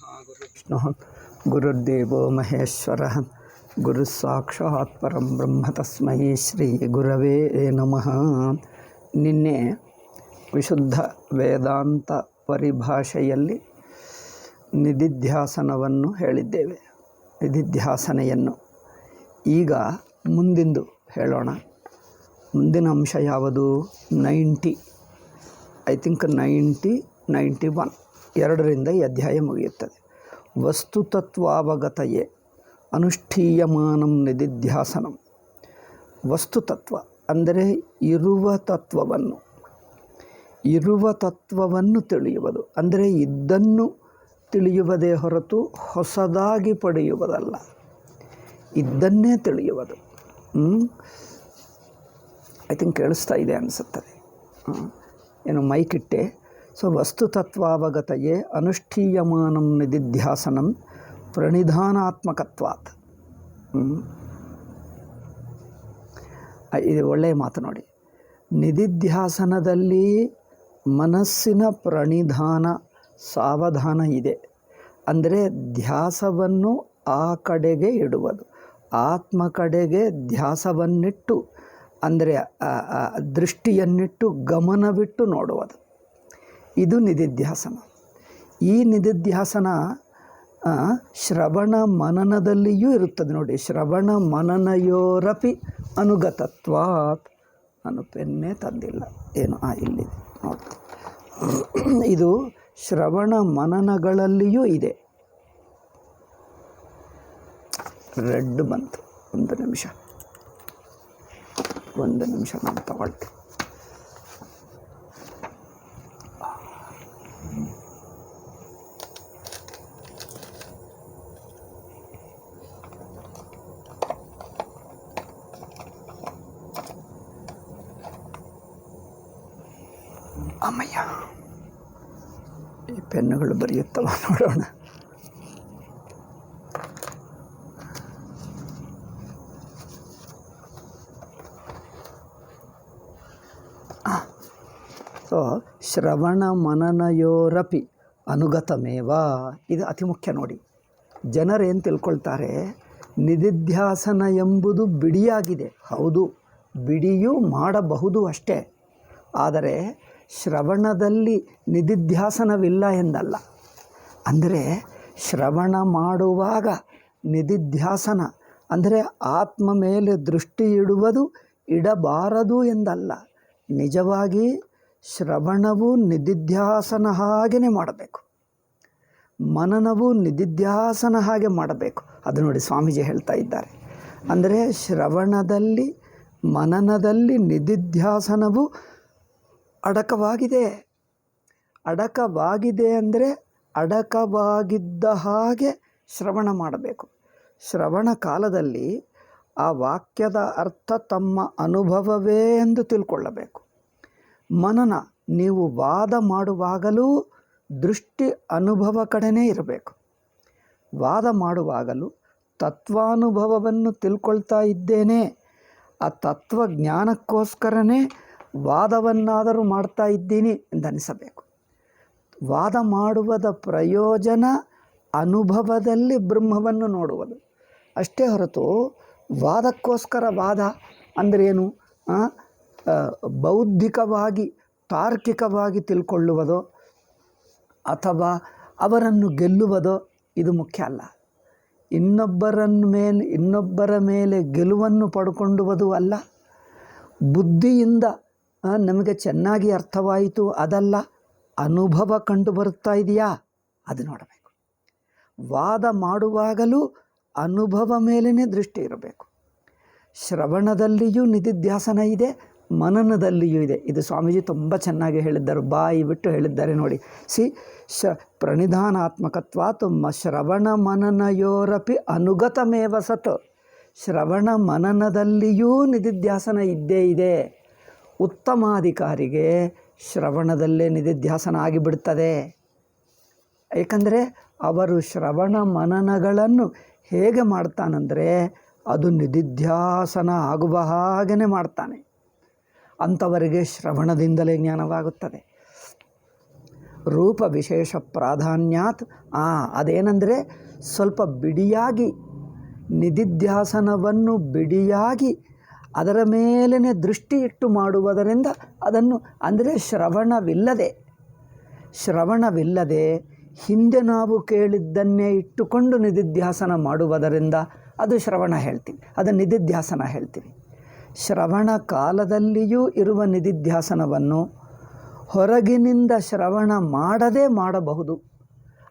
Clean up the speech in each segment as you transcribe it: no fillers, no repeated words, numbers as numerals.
ವಿಷ್ಣು ಗುರುರ್ದೇವೋ ಮಹೇಶ್ವರ ಗುರುಸಾಕ್ಷಾತ್ ಪರಂ ಬ್ರಹ್ಮ ತಸ್ಮೈ ಶ್ರೀ ಗುರವೇ ನಮಃ. ನಿನ್ನೆ ವಿಶುದ್ಧ ವೇದಾಂತ ಪರಿಭಾಷೆಯಲ್ಲಿ ನಿಧಿಧ್ಯಾಸನವನ್ನು ಹೇಳಿದ್ದೇವೆ, ನಿಧಿಧ್ಯಾಸನೆಯನ್ನು. ಈಗ ಮುಂದಿಂದು ಹೇಳೋಣ. ಮುಂದಿನ ಅಂಶ ಯಾವುದು? 90, ಐ ಥಿಂಕ್ 91, 2ರಿಂದ ಈ ಅಧ್ಯಾಯ ಮುಗಿಯುತ್ತದೆ. ವಸ್ತುತತ್ವಾವಗತಯೇ ಅನುಷ್ಠೀಯಮಾನಂ ನಿಧಿಧ್ಯಾಸನಂ. ವಸ್ತುತತ್ವ ಅಂದರೆ ಇರುವ ತತ್ವವನ್ನು ತಿಳಿಯುವುದು. ಅಂದರೆ ಇದ್ದನ್ನು ತಿಳಿಯುವುದೇ ಹೊರತು ಹೊಸದಾಗಿ ಪಡೆಯುವುದಲ್ಲ, ಇದ್ದನ್ನೇ ತಿಳಿಯುವುದು. ಐ ಥಿಂಕ್ ಕೇಳಿಸ್ತಾ ಇದೆ ಅನಿಸುತ್ತದೆ, ಏನು ಮೈಕಿಟ್ಟೆ. ಸೊ ವಸ್ತುತತ್ವಾವಗತಯೇ ಅನುಷ್ಠೀಯಮಾನಂ ನಿಧಿಧ್ಯಾಸನಂ ಪ್ರಣಿಧಾನಾತ್ಮಕತ್ವಾತ್. ಇದು ಒಳ್ಳೆಯ ಮಾತು ನೋಡಿ. ನಿಧಿಧ್ಯಾಸನದಲ್ಲಿ ಮನಸ್ಸಿನ ಪ್ರಣಿಧಾನ, ಸಾವಧಾನ ಇದೆ. ಅಂದರೆ ಧ್ಯಾಸವನ್ನು ಆ ಕಡೆಗೆ ಇಡುವುದು, ಆತ್ಮ ಕಡೆಗೆ ಧ್ಯಾಸವನ್ನಿಟ್ಟು, ಅಂದರೆ ದೃಷ್ಟಿಯನ್ನಿಟ್ಟು ಗಮನವಿಟ್ಟು ನೋಡುವುದು. ಇದು ನಿಧಿಧ್ಯಾಸನ. ಈ ನಿಧಿಧ್ಯಾಸನ ಶ್ರವಣ ಮನನದಲ್ಲಿಯೂ ಇರುತ್ತದೆ ನೋಡಿ. ಶ್ರವಣ ಮನನಯೋರಪಿ ಅನುಗತತ್ವಾತ್. ನಾನು ಪೆನ್ನೇ ತಂದಿಲ್ಲ, ಏನು ಇಲ್ಲಿದೆ ನೋಡಿ. ಇದು ಶ್ರವಣ ಮನನಗಳಲ್ಲಿಯೂ ಇದೆ. ರೆಡ್ ಬಂತು, ಒಂದು ನಿಮಿಷ ನಾನು ತಗೊಳ್ತೀನಿ. ಅಮ್ಮಯ್ಯ, ಈ ಪೆನ್ನುಗಳು ಬರೆಯುತ್ತವ ನೋಡೋಣ. ಸೊ ಶ್ರವಣ ಮನನಯೋರಪಿ ಅನುಗತಮೇವ, ಇದು ಅತಿ ಮುಖ್ಯ ನೋಡಿ. ಜನರೇನು ತಿಳ್ಕೊಳ್ತಾರೆ, ನಿಧಿಧ್ಯಾಸನ ಎಂಬುದು ಬಿಡಿಯಾಗಿದೆ. ಹೌದು, ಬಿಡಿಯೂ ಮಾಡಬಹುದು ಅಷ್ಟೇ. ಆದರೆ ಶ್ರವಣದಲ್ಲಿ ನಿಧಿಧ್ಯಾಸನವಿಲ್ಲ ಎಂದಲ್ಲ. ಅಂದರೆ ಶ್ರವಣ ಮಾಡುವಾಗ ನಿಧಿಧ್ಯಾಸನ ಅಂದರೆ ಆತ್ಮ ಮೇಲೆ ದೃಷ್ಟಿ ಇಡುವುದು ಇಡಬಾರದು ಎಂದಲ್ಲ. ನಿಜವಾಗಿ ಶ್ರವಣವು ನಿಧಿಧ್ಯಾಸನ ಹಾಗೆಯೇ ಮಾಡಬೇಕು, ಮನನವು ನಿಧಿಧ್ಯಾಸನ ಹಾಗೆ ಮಾಡಬೇಕು. ಅದು ನೋಡಿ ಸ್ವಾಮೀಜಿ ಹೇಳ್ತಾ ಇದ್ದಾರೆ. ಅಂದರೆ ಶ್ರವಣದಲ್ಲಿ ಮನನದಲ್ಲಿ ನಿಧಿಧ್ಯಾಸನವು ಅಡಕವಾಗಿದೆ ಅಂದರೆ ಅಡಕವಾಗಿದ್ದ ಹಾಗೆ ಶ್ರವಣ ಮಾಡಬೇಕು. ಶ್ರವಣ ಕಾಲದಲ್ಲಿ ಆ ವಾಕ್ಯದ ಅರ್ಥ ತಮ್ಮ ಅನುಭವವೇ ಎಂದು ತಿಳ್ಕೊಳ್ಳಬೇಕು. ಮನನ, ನೀವು ವಾದ ಮಾಡುವಾಗಲೂ ದೃಷ್ಟಿ ಅನುಭವ ಕಡೆನೇ ಇರಬೇಕು. ವಾದ ಮಾಡುವಾಗಲೂ ತತ್ವಾನುಭವವನ್ನು ತಿಳ್ಕೊಳ್ತಾ ಇದ್ದೇನೆ, ಆ ತತ್ವಜ್ಞಾನಕ್ಕೋಸ್ಕರನೇ ವಾದವನ್ನಾದರೂ ಮಾಡ್ತಾ ಇದ್ದೀನಿ ಎಂದನಿಸಬೇಕು. ವಾದ ಮಾಡುವುದ ಪ್ರಯೋಜನ ಅನುಭವದಲ್ಲಿ ಬ್ರಹ್ಮವನ್ನು ನೋಡುವುದು ಅಷ್ಟೇ ಹೊರತು ವಾದಕ್ಕೋಸ್ಕರ ವಾದ ಅಂದ್ರೇನು, ಬೌದ್ಧಿಕವಾಗಿ ತಾರ್ಕಿಕವಾಗಿ ತಿಳ್ಕೊಳ್ಳುವುದೋ ಅಥವಾ ಅವರನ್ನು ಗೆಲ್ಲುವುದೋ ಇದು ಮುಖ್ಯ ಅಲ್ಲ. ಇನ್ನೊಬ್ಬರ ಮೇಲೆ ಗೆಲುವನ್ನು ಪಡ್ಕೊಳ್ಳುವುದು ಅಲ್ಲ. ಬುದ್ಧಿಯಿಂದ ನಮಗೆ ಚೆನ್ನಾಗಿ ಅರ್ಥವಾಯಿತು ಅದಲ್ಲ, ಅನುಭವ ಕಂಡು ಬರುತ್ತಾ ಇದೆಯಾ ಅದು ನೋಡಬೇಕು. ವಾದ ಮಾಡುವಾಗಲೂ ಅನುಭವ ಮೇಲೇ ದೃಷ್ಟಿ ಇರಬೇಕು. ಶ್ರವಣದಲ್ಲಿಯೂ ನಿಧಿಧ್ಯಾಸನ ಇದೆ, ಮನನದಲ್ಲಿಯೂ ಇದೆ. ಇದು ಸ್ವಾಮೀಜಿ ತುಂಬ ಚೆನ್ನಾಗಿ ಹೇಳಿದ್ದಾರೆ, ಬಾಯಿ ಬಿಟ್ಟು ಹೇಳಿದ್ದಾರೆ ನೋಡಿ. ಪ್ರಣಿಧಾನಾತ್ಮಕತ್ವಾತ್ ಶ್ರವಣ ಮನನಯೋರಪಿ ಅನುಗತಮೇವ ಸತ್. ಶ್ರವಣ ಮನನದಲ್ಲಿಯೂ ನಿಧಿಧ್ಯಾಸನ ಇದ್ದೇ ಇದೆ. ಉತ್ತಮಾಧಿಕಾರಿಗೆ ಶ್ರವಣದಲ್ಲೇ ನಿಧಿಧ್ಯಾಸನ ಆಗಿಬಿಡ್ತದೆ. ಏಕೆಂದರೆ ಅವರು ಶ್ರವಣ ಮನನಗಳನ್ನು ಹೇಗೆ ಮಾಡ್ತಾನಂದರೆ ಅದು ನಿಧಿಧ್ಯಾಸನ ಆಗುವ ಹಾಗೆಯೇ ಮಾಡ್ತಾನೆ. ಅಂಥವರಿಗೆ ಶ್ರವಣದಿಂದಲೇ ಜ್ಞಾನವಾಗುತ್ತದೆ. ರೂಪ ವಿಶೇಷ ಪ್ರಾಧಾನ್ಯಾತ್. ಅದೇನೆಂದರೆ ಸ್ವಲ್ಪ ಬಿಡಿಯಾಗಿ ನಿಧಿಧ್ಯಾಸನವನ್ನು ಬಿಡಿಯಾಗಿ ಅದರ ಮೇಲೇ ದೃಷ್ಟಿ ಇಟ್ಟು ಮಾಡುವುದರಿಂದ ಅದನ್ನು, ಅಂದರೆ ಶ್ರವಣವಿಲ್ಲದೆ ಹಿಂದೆ ನಾವು ಕೇಳಿದ್ದನ್ನೇ ಇಟ್ಟುಕೊಂಡು ನಿಧಿಧ್ಯಾಸನ ಮಾಡುವುದರಿಂದ ಅದು ಶ್ರವಣ ಹೇಳ್ತೀವಿ, ಅದು ನಿಧಿಧ್ಯಾಸನ ಹೇಳ್ತೀವಿ. ಶ್ರವಣ ಕಾಲದಲ್ಲಿಯೂ ಇರುವ ನಿಧಿಧ್ಯಾಸನವನ್ನು ಹೊರಗಿನಿಂದ ಶ್ರವಣ ಮಾಡದೇ ಮಾಡಬಹುದು.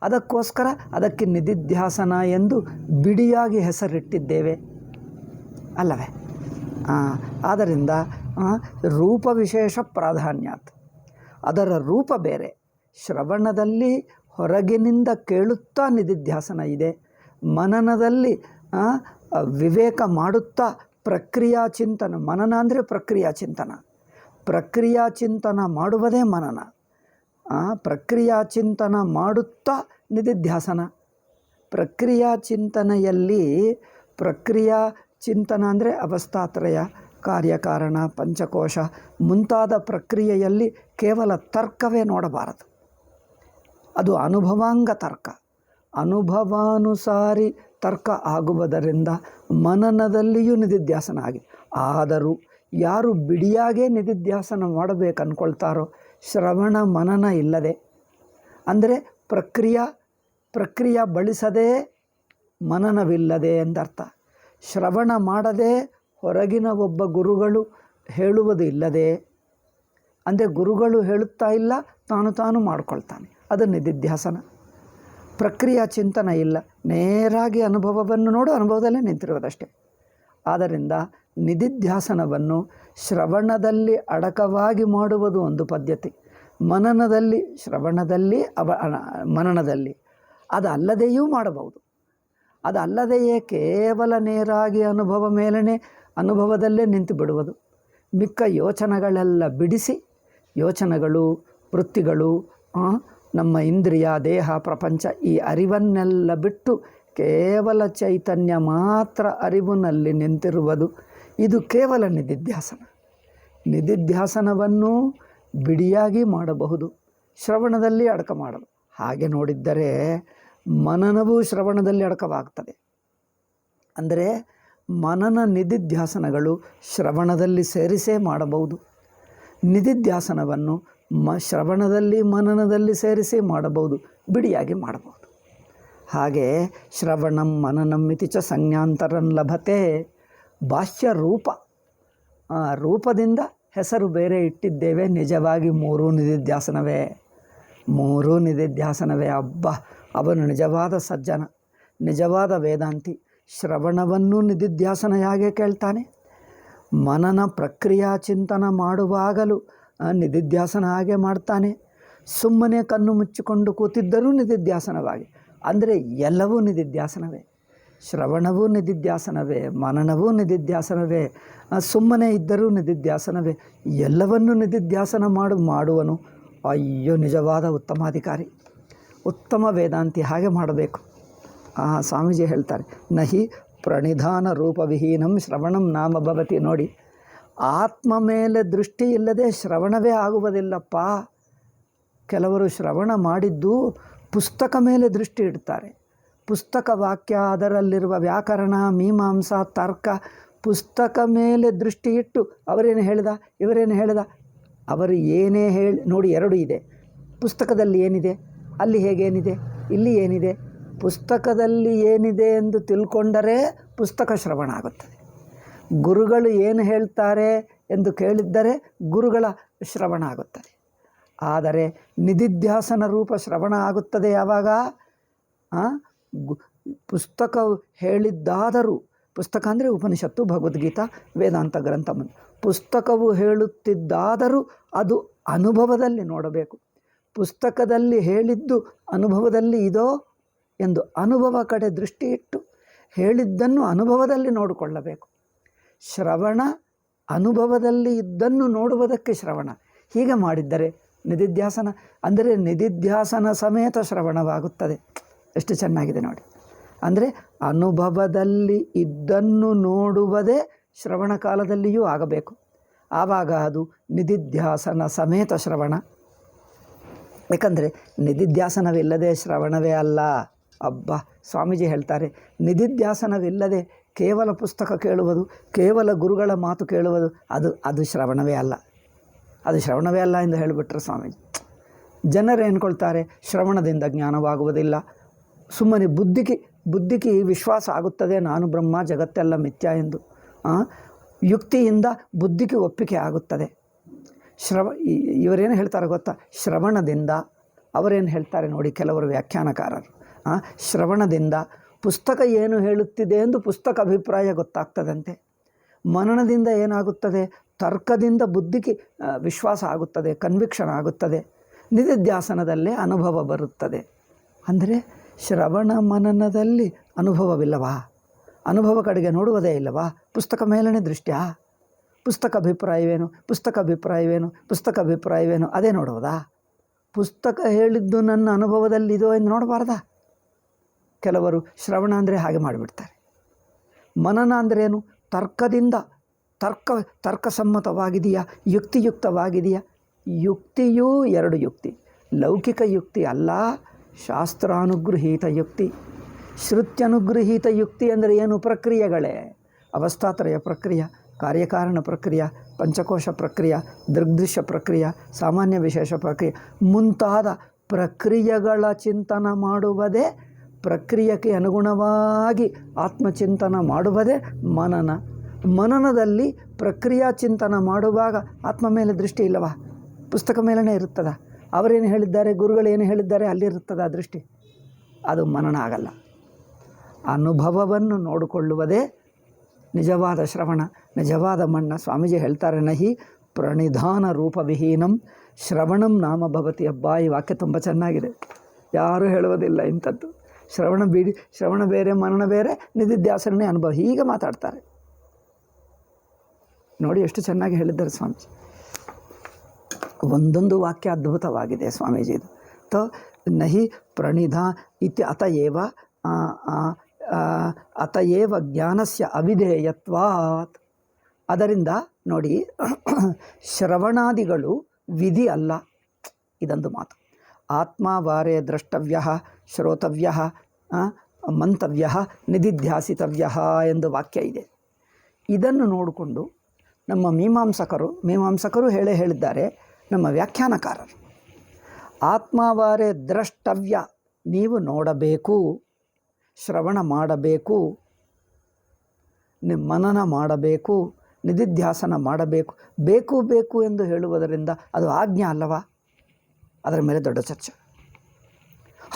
ಅದಕ್ಕೋಸ್ಕರ ಅದಕ್ಕೆ ನಿಧಿಧ್ಯಾಸನ ಎಂದು ಬಿಡಿಯಾಗಿ ಹೆಸರಿಟ್ಟಿದ್ದೇವೆ ಅಲ್ಲವೇ? ಆದ್ದರಿಂದ ರೂಪ ವಿಶೇಷ ಪ್ರಾಧಾನ್ಯಾತ್, ಅದರ ರೂಪ ಬೇರೆ. ಶ್ರವಣದಲ್ಲಿ ಹೊರಗಿನಿಂದ ಕೇಳುತ್ತಾ ನಿಧಿಧ್ಯಾಸನ ಇದೆ, ಮನನದಲ್ಲಿ ವಿವೇಕ ಮಾಡುತ್ತಾ ಪ್ರಕ್ರಿಯಾ ಚಿಂತನ. ಮನನ ಅಂದರೆ ಪ್ರಕ್ರಿಯಾ ಚಿಂತನ ಮಾಡುವುದೇ ಮನನ. ಪ್ರಕ್ರಿಯಾ ಚಿಂತನ ಮಾಡುತ್ತಾ ನಿಧಿಧ್ಯಾಸನ. ಪ್ರಕ್ರಿಯಾ ಚಿಂತನ ಅಂದರೆ ಅವಸ್ಥಾತ್ರಯ, ಕಾರ್ಯಕಾರಣ, ಪಂಚಕೋಶ ಮುಂತಾದ ಪ್ರಕ್ರಿಯೆಯಲ್ಲಿ ಕೇವಲ ತರ್ಕವೇ ನೋಡಬಾರದು. ಅದು ಅನುಭವಾಂಗ ತರ್ಕ, ಅನುಭವಾನುಸಾರಿ ತರ್ಕ ಆಗುವುದರಿಂದ ಮನನದಲ್ಲಿಯೂ ನಿಧಿಧ್ಯಾಸನ ಆಗಿದೆ. ಆದರೂ ಯಾರು ಬಿಡಿಯಾಗೇ ನಿಧಿಧ್ಯಾಸನ ಮಾಡಬೇಕು ಅಂದ್ಕೊಳ್ತಾರೋ, ಶ್ರವಣ ಮನನ ಇಲ್ಲದೆ, ಅಂದರೆ ಪ್ರಕ್ರಿಯೆ ಬಳಸದೇ ಮನನವಿಲ್ಲದೆ ಎಂದರ್ಥ. ಶ್ರವಣ ಮಾಡದೆ ಹೊರಗಿನ ಒಬ್ಬ ಗುರುಗಳು ಹೇಳುವುದು ಇಲ್ಲದೆ, ಅಂದರೆ ಗುರುಗಳು ಹೇಳುತ್ತಾ ಇಲ್ಲ, ತಾನು ಮಾಡ್ಕೊಳ್ತಾನೆ, ಅದು ನಿಧಿಧ್ಯಾಸನ. ಪ್ರಕ್ರಿಯಾ ಚಿಂತನ ಇಲ್ಲ, ನೇರಾಗಿ ಅನುಭವವನ್ನು ನೋಡು, ಅನುಭವದಲ್ಲೇ ನಿಂತಿರುವುದಷ್ಟೇ. ಆದ್ದರಿಂದ ನಿಧಿಧ್ಯಾಸನವನ್ನು ಶ್ರವಣದಲ್ಲಿ ಅಡಕವಾಗಿ ಮಾಡುವುದು ಒಂದು ಪದ್ಧತಿ, ಮನನದಲ್ಲಿ, ಮನನದಲ್ಲಿ ಅದಲ್ಲದೆಯೂ ಮಾಡಬಹುದು. ಅದಲ್ಲದೆಯೇ ಕೇವಲ ನೇರಾಗಿ ಅನುಭವ ಮೇಲೇ ಅನುಭವದಲ್ಲೇ ನಿಂತು ಬಿಡುವುದು. ಮಿಕ್ಕ ಯೋಚನೆಗಳೆಲ್ಲ ಬಿಡಿಸಿ, ಯೋಚನೆಗಳು, ವೃತ್ತಿಗಳು, ನಮ್ಮ ಇಂದ್ರಿಯ, ದೇಹ, ಪ್ರಪಂಚ ಈ ಅರಿವನ್ನೆಲ್ಲ ಬಿಟ್ಟು ಕೇವಲ ಚೈತನ್ಯ ಮಾತ್ರ ಅರಿವಿನಲ್ಲಿ ನಿಂತಿರುವುದು. ಇದು ಕೇವಲ ನಿಧಿಧ್ಯಾಸನ. ನಿಧಿಧ್ಯಾಸನವನ್ನು ಬಿಡಿಯಾಗಿ ಮಾಡಬಹುದು, ಶ್ರವಣದಲ್ಲಿ ಅಡಕ ಮಾಡಲು. ಹಾಗೆ ನೋಡಿದ್ದರೆ ಮನನವೂ ಶ್ರವಣದಲ್ಲಿ ಅಡಕವಾಗ್ತದೆ. ಅಂದರೆ ಮನನ ನಿಧಿಧ್ಯಾಸನಗಳು ಶ್ರವಣದಲ್ಲಿ ಸೇರಿಸೇ ಮಾಡಬಹುದು. ನಿಧಿಧ್ಯಾಸನವನ್ನು ಶ್ರವಣದಲ್ಲಿ ಮನನದಲ್ಲಿ ಸೇರಿಸಿ ಮಾಡಬಹುದು, ಬಿಡಿಯಾಗಿ ಮಾಡಬಹುದು. ಹಾಗೆ ಶ್ರವಣಂ ಮನನಂ ಇತಿ ಚ ಸಂಜ್ಞಾಂತರಂ ಲಭತೆ. ಬಾಹ್ಯ ರೂಪದಿಂದ ಹೆಸರು ಬೇರೆ ಇಟ್ಟಿದ್ದೇವೆ, ನಿಜವಾಗಿ ಮೂರೂ ನಿಧಿಧ್ಯಾಸನವೇ. ಅವನು ನಿಜವಾದ ಸಜ್ಜನ, ನಿಜವಾದ ವೇದಾಂತಿ. ಶ್ರವಣವನ್ನು ನಿಧಿಧ್ಯಾಸನ ಹೇಗೆ ಕೇಳ್ತಾನೆ, ಮನನ ಪ್ರಕ್ರಿಯಾ ಚಿಂತನ ಮಾಡುವಾಗಲೂ ನಿಧಿಧ್ಯಾಸನ ಹಾಗೆ ಮಾಡ್ತಾನೆ. ಸುಮ್ಮನೆ ಕಣ್ಣು ಮುಚ್ಚಿಕೊಂಡು ಕೂತಿದ್ದರೂ ನಿಧಿಧ್ಯಾಸನವಾಗಿ, ಅಂದರೆ ಎಲ್ಲವೂ ನಿಧಿಧ್ಯಾಸನವೇ. ಶ್ರವಣವೂ ನಿಧಿಧ್ಯಾಸನವೇ, ಮನನವೂ ನಿಧಿಧ್ಯಾಸನವೇ, ಸುಮ್ಮನೆ ಇದ್ದರೂ ನಿಧಿಧ್ಯಾಸನವೇ. ಎಲ್ಲವನ್ನೂ ನಿಧಿಧ್ಯಾಸನ ಮಾಡುವನು ಅಯ್ಯೋ ನಿಜವಾದ ಉತ್ತಮಾಧಿಕಾರಿ, ಉತ್ತಮ ವೇದಾಂತಿ. ಹಾಗೆ ಮಾಡಬೇಕು. ಸ್ವಾಮೀಜಿ ಹೇಳ್ತಾರೆ, ನಹಿ ಪ್ರಣಿಧಾನ ರೂಪವಿಹೀನಂ ಶ್ರವಣಂ ನಾಮ ಭವತಿ. ನೋಡಿ, ಆತ್ಮ ಮೇಲೆ ದೃಷ್ಟಿ ಇಲ್ಲದೆ ಶ್ರವಣವೇ ಆಗುವುದಿಲ್ಲಪ್ಪ. ಕೆಲವರು ಶ್ರವಣ ಮಾಡಿದ್ದು ಪುಸ್ತಕ ಮೇಲೆ ದೃಷ್ಟಿ ಇಡ್ತಾರೆ. ಪುಸ್ತಕ ವಾಕ್ಯ, ಅದರಲ್ಲಿರುವ ವ್ಯಾಕರಣ, ಮೀಮಾಂಸಾ, ತರ್ಕ, ಪುಸ್ತಕ ಮೇಲೆ ದೃಷ್ಟಿ ಇಟ್ಟು ಅವರೇನು ಹೇಳಿದ, ಇವರೇನು ಹೇಳಿದ, ಅವರು ಏನೇ ಹೇಳಿ ನೋಡಿ. ಎರಡು ಇದೆ, ಪುಸ್ತಕದಲ್ಲಿ ಏನಿದೆ, ಅಲ್ಲಿ ಹೇಗೇನಿದೆ, ಇಲ್ಲಿ ಏನಿದೆ. ಪುಸ್ತಕದಲ್ಲಿ ಏನಿದೆ ಎಂದು ತಿಳ್ಕೊಂಡರೆ ಪುಸ್ತಕ ಶ್ರವಣ ಆಗುತ್ತದೆ. ಗುರುಗಳು ಏನು ಹೇಳ್ತಾರೆ ಎಂದು ಕೇಳಿದ್ದರೆ ಗುರುಗಳ ಶ್ರವಣ ಆಗುತ್ತದೆ. ಆದರೆ ನಿಧಿಧ್ಯಾಸನ ರೂಪ ಶ್ರವಣ ಆಗುತ್ತದೆ ಯಾವಾಗ? ಪುಸ್ತಕ ಹೇಳಿದ್ದಾದರೂ, ಪುಸ್ತಕ ಅಂದರೆ ಉಪನಿಷತ್ತು, ಭಗವದ್ಗೀತಾ, ವೇದಾಂತ ಗ್ರಂಥ. ಪುಸ್ತಕವು ಹೇಳುತ್ತಿದ್ದಾದರೂ ಅದು ಅನುಭವದಲ್ಲಿ ನೋಡಬೇಕು. ಪುಸ್ತಕದಲ್ಲಿ ಹೇಳಿದ್ದು ಅನುಭವದಲ್ಲಿ ಇದೋ ಎಂದು ಅನುಭವ ಕಡೆ ದೃಷ್ಟಿ ಇಟ್ಟು ಹೇಳಿದ್ದನ್ನು ಅನುಭವದಲ್ಲಿ ನೋಡಿಕೊಳ್ಳಬೇಕು. ಶ್ರವಣ ಅನುಭವದಲ್ಲಿ ಇದ್ದನ್ನು ನೋಡುವುದಕ್ಕೆ ಶ್ರವಣ. ಹೀಗೆ ಮಾಡಿದ್ದರೆ ನಿಧಿಧ್ಯಾಸನ, ಅಂದರೆ ನಿಧಿಧ್ಯಾಸನ ಸಮೇತ ಶ್ರವಣವಾಗುತ್ತದೆ. ಎಷ್ಟು ಚೆನ್ನಾಗಿದೆ ನೋಡಿ. ಅಂದರೆ ಅನುಭವದಲ್ಲಿ ಇದ್ದನ್ನು ನೋಡುವುದೇ ಶ್ರವಣ ಕಾಲದಲ್ಲಿಯೂ ಆಗಬೇಕು. ಆವಾಗ ಅದು ನಿಧಿಧ್ಯಾಸನ ಸಮೇತ ಶ್ರವಣ. ಏಕೆಂದರೆ ನಿಧಿಧ್ಯಾಸನವಿಲ್ಲದೆ ಶ್ರವಣವೇ ಅಲ್ಲ. ಅಬ್ಬಾ, ಸ್ವಾಮೀಜಿ ಹೇಳ್ತಾರೆ, ನಿಧಿಧ್ಯಾಸನವಿಲ್ಲದೆ ಕೇವಲ ಪುಸ್ತಕ ಕೇಳುವುದು, ಕೇವಲ ಗುರುಗಳ ಮಾತು ಕೇಳುವುದು, ಅದು ಶ್ರವಣವೇ ಅಲ್ಲ. ಅದು ಶ್ರವಣವೇ ಅಲ್ಲ ಎಂದು ಹೇಳಿಬಿಟ್ರು ಸ್ವಾಮೀಜಿ. ಜನರು ಏನ್ಕೊಳ್ತಾರೆ, ಶ್ರವಣದಿಂದ ಜ್ಞಾನವಾಗುವುದಿಲ್ಲ, ಸುಮ್ಮನೆ ಬುದ್ಧಿಗೆ ವಿಶ್ವಾಸ ಆಗುತ್ತದೆ ನಾನು ಬ್ರಹ್ಮ ಜಗತ್ತೆಲ್ಲ ಮಿಥ್ಯ ಎಂದು. ಯುಕ್ತಿಯಿಂದ ಬುದ್ಧಿಗೆ ಒಪ್ಪಿಗೆ ಆಗುತ್ತದೆ. ಇವರೇನು ಹೇಳ್ತಾರೆ ಗೊತ್ತಾ, ಶ್ರವಣದಿಂದ ಅವರೇನು ಹೇಳ್ತಾರೆ ನೋಡಿ, ಕೆಲವರು ವ್ಯಾಖ್ಯಾನಕಾರರು, ಶ್ರವಣದಿಂದ ಪುಸ್ತಕ ಏನು ಹೇಳುತ್ತಿದೆ ಎಂದು ಪುಸ್ತಕ ಅಭಿಪ್ರಾಯ ಗೊತ್ತಾಗ್ತದಂತೆ. ಮನನದಿಂದ ಏನಾಗುತ್ತದೆ, ತರ್ಕದಿಂದ ಬುದ್ಧಿಗೆ ವಿಶ್ವಾಸ ಆಗುತ್ತದೆ, ಕನ್ವಿಕ್ಷನ್ ಆಗುತ್ತದೆ. ನಿಧಿಧ್ಯಾಸನದಲ್ಲೇ ಅನುಭವ ಬರುತ್ತದೆ. ಅಂದರೆ ಶ್ರವಣ ಮನನದಲ್ಲಿ ಅನುಭವವಿಲ್ಲವಾ? ಅನುಭವ ಕಡೆಗೆ ನೋಡುವುದೇ ಇಲ್ಲವಾ? ಪುಸ್ತಕ ಮೇಲನೇ ದೃಷ್ಟ್ಯಾ? ಪುಸ್ತಕ ಅಭಿಪ್ರಾಯವೇನು ಅದೇ ನೋಡುವುದಾ? ಪುಸ್ತಕ ಹೇಳಿದ್ದು ನನ್ನ ಅನುಭವದಲ್ಲಿದೋ ಎಂದು ನೋಡಬಾರ್ದಾ? ಕೆಲವರು ಶ್ರವಣ ಅಂದರೆ ಹಾಗೆ ಮಾಡಿಬಿಡ್ತಾರೆ. ಮನನ ಅಂದ್ರೇನು? ತರ್ಕದಿಂದ ತರ್ಕಸಮ್ಮತವಾಗಿದೆಯಾ, ಯುಕ್ತಿಯುಕ್ತವಾಗಿದೆಯಾ? ಯುಕ್ತಿಯೂ ಎರಡು ಯುಕ್ತಿ, ಲೌಕಿಕ ಯುಕ್ತಿ ಅಲ್ಲ, ಶಾಸ್ತ್ರಾನುಗೃಹೀತ ಯುಕ್ತಿ. ಶ್ರುತ್ಯನುಗೃಹೀತ ಯುಕ್ತಿ ಅಂದರೆ ಏನು? ಪ್ರಕ್ರಿಯೆಗಳೇ, ಅವಸ್ಥಾತ್ರಯ ಪ್ರಕ್ರಿಯೆ, ಕಾರ್ಯಕಾರಣ ಪ್ರಕ್ರಿಯೆ, ಪಂಚಕೋಶ ಪ್ರಕ್ರಿಯೆ, ದೃಗ್ದೃಶ್ಯ ಪ್ರಕ್ರಿಯೆ, ಸಾಮಾನ್ಯ ವಿಶೇಷ ಪ್ರಕ್ರಿಯೆ ಮುಂತಾದ ಪ್ರಕ್ರಿಯೆಗಳ ಚಿಂತನ ಮಾಡುವುದೇ, ಪ್ರಕ್ರಿಯೆಗೆ ಅನುಗುಣವಾಗಿ ಆತ್ಮಚಿಂತನ ಮಾಡುವುದೇ ಮನನ. ಮನನದಲ್ಲಿ ಪ್ರಕ್ರಿಯಾ ಚಿಂತನ ಮಾಡುವಾಗ ಆತ್ಮ ಮೇಲೆ ದೃಷ್ಟಿ ಇಲ್ಲವಾ? ಪುಸ್ತಕ ಮೇಲೇ ಇರುತ್ತದ. ಅವರೇನು ಹೇಳಿದ್ದಾರೆ, ಗುರುಗಳೇನು ಹೇಳಿದ್ದಾರೆ, ಅಲ್ಲಿರುತ್ತದೆ ಆ ದೃಷ್ಟಿ. ಅದು ಮನನ ಆಗಲ್ಲ. ಅನುಭವವನ್ನು ನೋಡಿಕೊಳ್ಳುವುದೇ ನಿಜವಾದ ಶ್ರವಣ, ನಿಜವಾದ ಮಣ್ಣ. ಸ್ವಾಮೀಜಿ ಹೇಳ್ತಾರೆ, ನಹಿ ಪ್ರಣಿಧಾನ ರೂಪವಿಹೀನಂ ಶ್ರವಣಂ ನಾಮ ಭವತಿ. ಅಬ್ಬಾ, ಈ ವಾಕ್ಯ ತುಂಬ ಚೆನ್ನಾಗಿದೆ. ಯಾರೂ ಹೇಳುವುದಿಲ್ಲ ಇಂಥದ್ದು. ಶ್ರವಣ ಬೇರೆ, ಮನನ ಬೇರೆ, ನಿಧಿಧ್ಯಾಸನೇ ಅನುಭವ. ಹೀಗೆ ಮಾತಾಡ್ತಾರೆ ನೋಡಿ, ಎಷ್ಟು ಚೆನ್ನಾಗಿ ಹೇಳಿದ್ದಾರೆ ಸ್ವಾಮೀಜಿ. ಒಂದೊಂದು ವಾಕ್ಯ ಅದ್ಭುತವಾಗಿದೆ ಸ್ವಾಮೀಜಿದು. ನಹಿ ಪ್ರಣಿಧಾ ಇತ್ಯ ಅತಯೇವ ಜ್ಞಾನಸ್ಯ ಅವಿಧೇಯತ್ವಾತ್. ಅದರಿಂದ ನೋಡಿ, ಶ್ರವಣಾದಿಗಳು ವಿಧಿ ಅಲ್ಲ. ಇದೊಂದು ಮಾತು. ಆತ್ಮಾವಾರೇ ದ್ರಷ್ಟವ್ಯ, ಶ್ರೋತವ್ಯ, ಮಂತವ್ಯ, ನಿಧಿಧ್ಯಾಸಿತವ್ಯ ಎಂದು ವಾಕ್ಯ ಇದೆ. ಇದನ್ನು ನೋಡಿಕೊಂಡು ನಮ್ಮ ಮೀಮಾಂಸಕರು ಹೇಳಿದ್ದಾರೆ, ನಮ್ಮ ವ್ಯಾಖ್ಯಾನಕಾರರು. ಆತ್ಮಾವಾರೇ ದ್ರಷ್ಟವ್ಯ, ನೀವು ನೋಡಬೇಕು, ಶ್ರವಣ ಮಾಡಬೇಕು, ಮನನ ಮಾಡಬೇಕು, ನಿಧಿಧ್ಯಾಸನ ಮಾಡಬೇಕು. ಬೇಕು ಎಂದು ಹೇಳುವುದರಿಂದ ಅದು ಆಜ್ಞೆ ಅಲ್ಲವಾ? ಅದರ ಮೇಲೆ ದೊಡ್ಡ ಚರ್ಚೆ.